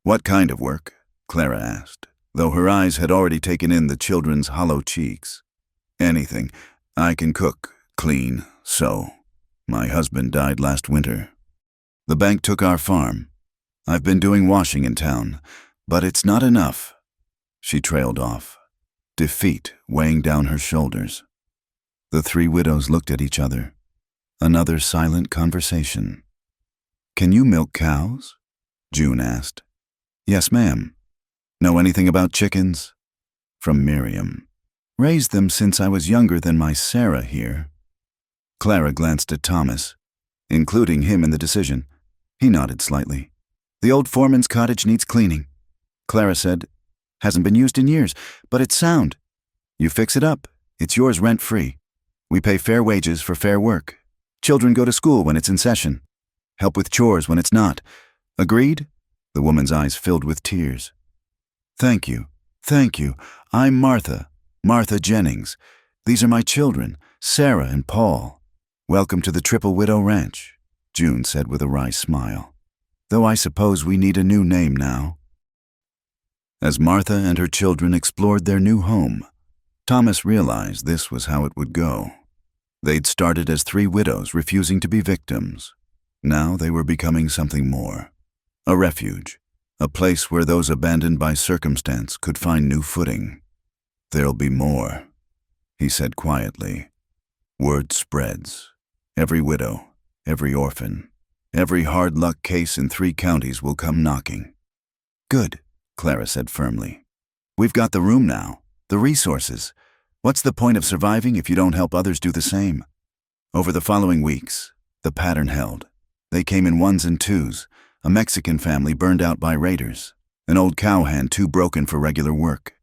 "What kind of work?" Clara asked, though her eyes had already taken in the children's hollow cheeks. "Anything. I can cook, clean, sew. My husband died last winter. The bank took our farm. I've been doing washing in town, but it's not enough." She trailed off, defeat weighing down her shoulders. The three widows looked at each other. Another silent conversation. "Can you milk cows?" June asked. "Yes, ma'am." "Know anything about chickens?" From Miriam. "Raised them since I was younger than my Sarah here." Clara glanced at Thomas, including him in the decision. He nodded slightly. "The old foreman's cottage needs cleaning," Clara said. "Hasn't been used in years, but it's sound. You fix it up, it's yours rent-free. We pay fair wages for fair work. Children go to school when it's in session. Help with chores when it's not. Agreed?" The woman's eyes filled with tears. "Thank you. Thank you. I'm Martha Jennings. These are my children, Sarah and Paul. Welcome to the Triple Widow Ranch," June said with a wry smile. "Though I suppose we need a new name now." As Martha and her children explored their new home, Thomas realized this was how it would go. They'd started as three widows refusing to be victims. Now they were becoming something more. A refuge, a place where those abandoned by circumstance could find new footing. "There'll be more," he said quietly. "Word spreads. Every widow, every orphan, every hard luck case in 3 counties will come knocking." "Good," Clara said firmly. "We've got the room now, the resources. What's the point of surviving if you don't help others do the same?" Over the following weeks, the pattern held. They came in 1s and 2s, a Mexican family burned out by raiders, an old cowhand too broken for regular work,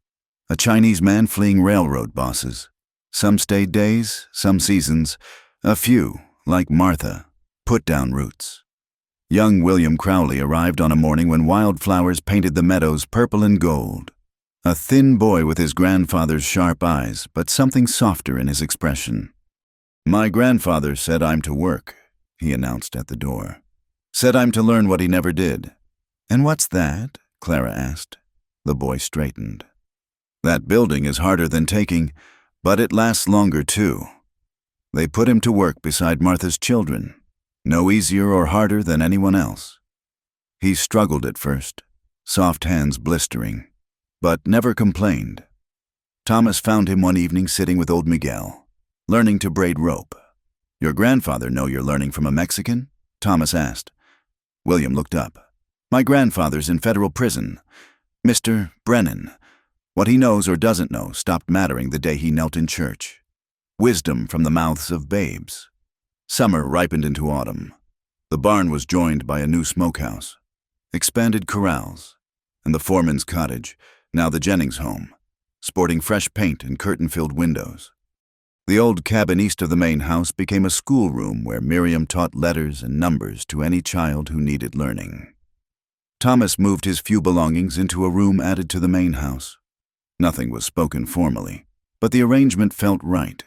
a Chinese man fleeing railroad bosses. Some stayed days, some seasons. A few, like Martha, put down roots. Young William Crowley arrived on a morning when wildflowers painted the meadows purple and gold. A thin boy with his grandfather's sharp eyes, but something softer in his expression. "My grandfather said I'm to work," he announced at the door. "Said I'm to learn what he never did." "And what's that?" Clara asked. The boy straightened. "That building is harder than taking, but it lasts longer too." They put him to work beside Martha's children, no easier or harder than anyone else. He struggled at first, soft hands blistering, but never complained. Thomas found him one evening sitting with old Miguel, learning to braid rope. "Your grandfather know you're learning from a Mexican?" Thomas asked. William looked up. "My grandfather's in federal prison. Mr. Brennan. What he knows or doesn't know stopped mattering the day he knelt in church. Wisdom from the mouths of babes." Summer ripened into autumn. The barn was joined by a new smokehouse, expanded corrals, and the foreman's cottage, now the Jennings home, sporting fresh paint and curtain-filled windows. The old cabin east of the main house became a schoolroom where Miriam taught letters and numbers to any child who needed learning. Thomas moved his few belongings into a room added to the main house. Nothing was spoken formally, but the arrangement felt right.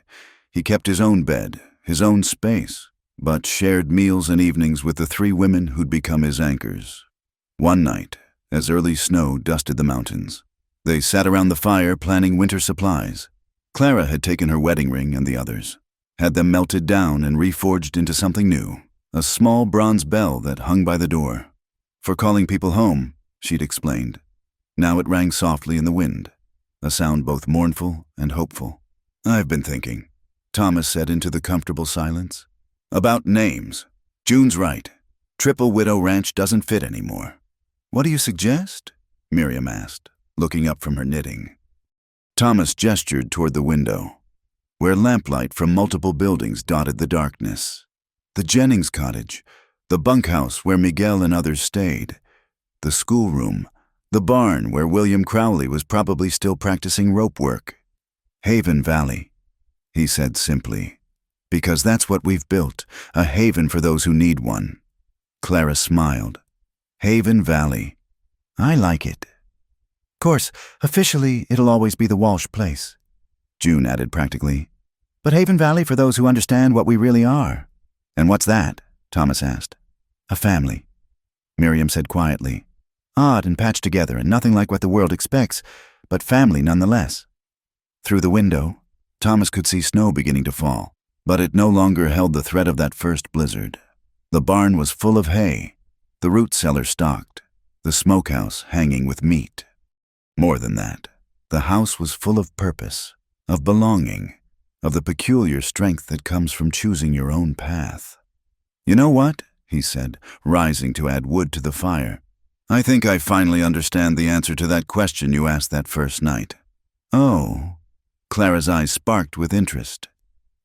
He kept his own bed, his own space, but shared meals and evenings with the 3 women who'd become his anchors. One night, as early snow dusted the mountains, they sat around the fire planning winter supplies. Clara had taken her wedding ring and the others, had them melted down and reforged into something new, a small bronze bell that hung by the door. "For calling people home," she'd explained. Now it rang softly in the wind, a sound both mournful and hopeful. "I've been thinking," Thomas said into the comfortable silence. "About names. June's right. Triple Widow Ranch doesn't fit anymore." "What do you suggest?" Miriam asked, looking up from her knitting. Thomas gestured toward the window, where lamplight from multiple buildings dotted the darkness. The Jennings cottage, the bunkhouse where Miguel and others stayed, the schoolroom, the barn where William Crowley was probably still practicing rope work. "Haven Valley," he said simply, "because that's what we've built, a haven for those who need one." Clara smiled. "Haven Valley. I like it. Course, officially, it'll always be the Walsh place," June added practically. "But Haven Valley for those who understand what we really are." "And what's that?" Thomas asked. "A family," Miriam said quietly. "Odd and patched together and nothing like what the world expects, but family nonetheless." Through the window, Thomas could see snow beginning to fall, but it no longer held the threat of that first blizzard. The barn was full of hay, the root cellar stocked, the smokehouse hanging with meat. More than that, the house was full of purpose, of belonging, of the peculiar strength that comes from choosing your own path. "You know what?" he said, rising to add wood to the fire. "I think I finally understand the answer to that question you asked that first night." "Oh." Clara's eyes sparked with interest.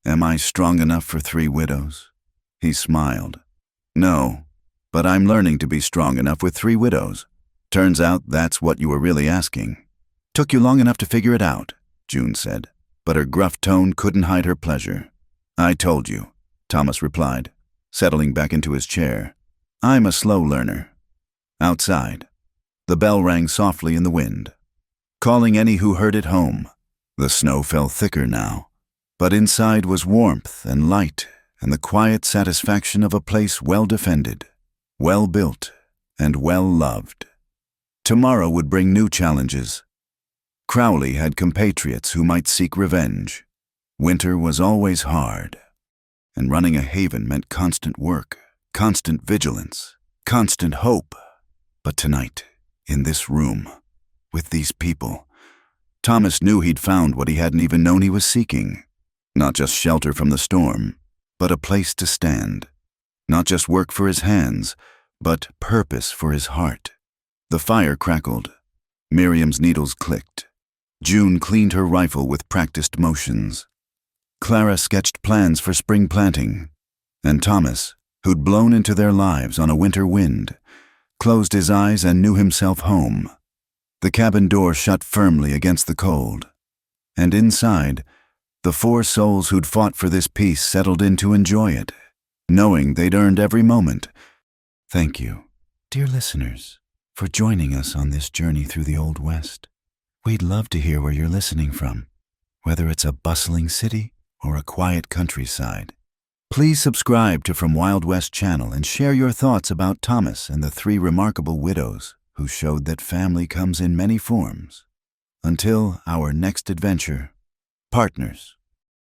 "Am I strong enough for 3 widows?" He smiled. "No, but I'm learning to be strong enough with 3 widows. Turns out that's what you were really asking." "Took you long enough to figure it out," June said, but her gruff tone couldn't hide her pleasure. "I told you," Thomas replied, settling back into his chair. "I'm a slow learner." Outside, the bell rang softly in the wind, calling any who heard it home. The snow fell thicker now, but inside was warmth and light and the quiet satisfaction of a place well defended, well built, and well loved. Tomorrow would bring new challenges. Crowley had compatriots who might seek revenge. Winter was always hard, and running a haven meant constant work, constant vigilance, constant hope. But tonight, in this room, with these people, Thomas knew he'd found what he hadn't even known he was seeking. Not just shelter from the storm, but a place to stand. Not just work for his hands, but purpose for his heart. The fire crackled. Miriam's needles clicked. June cleaned her rifle with practiced motions. Clara sketched plans for spring planting. And Thomas, who'd blown into their lives on a winter wind, closed his eyes and knew himself home. The cabin door shut firmly against the cold. And inside, the 4 souls who'd fought for this peace settled in to enjoy it, knowing they'd earned every moment. Thank you, dear listeners, for joining us on this journey through the Old West. We'd love to hear where you're listening from, whether it's a bustling city or a quiet countryside. Please subscribe to From Wild West channel and share your thoughts about Thomas and the 3 remarkable widows who showed that family comes in many forms. Until our next adventure, partners.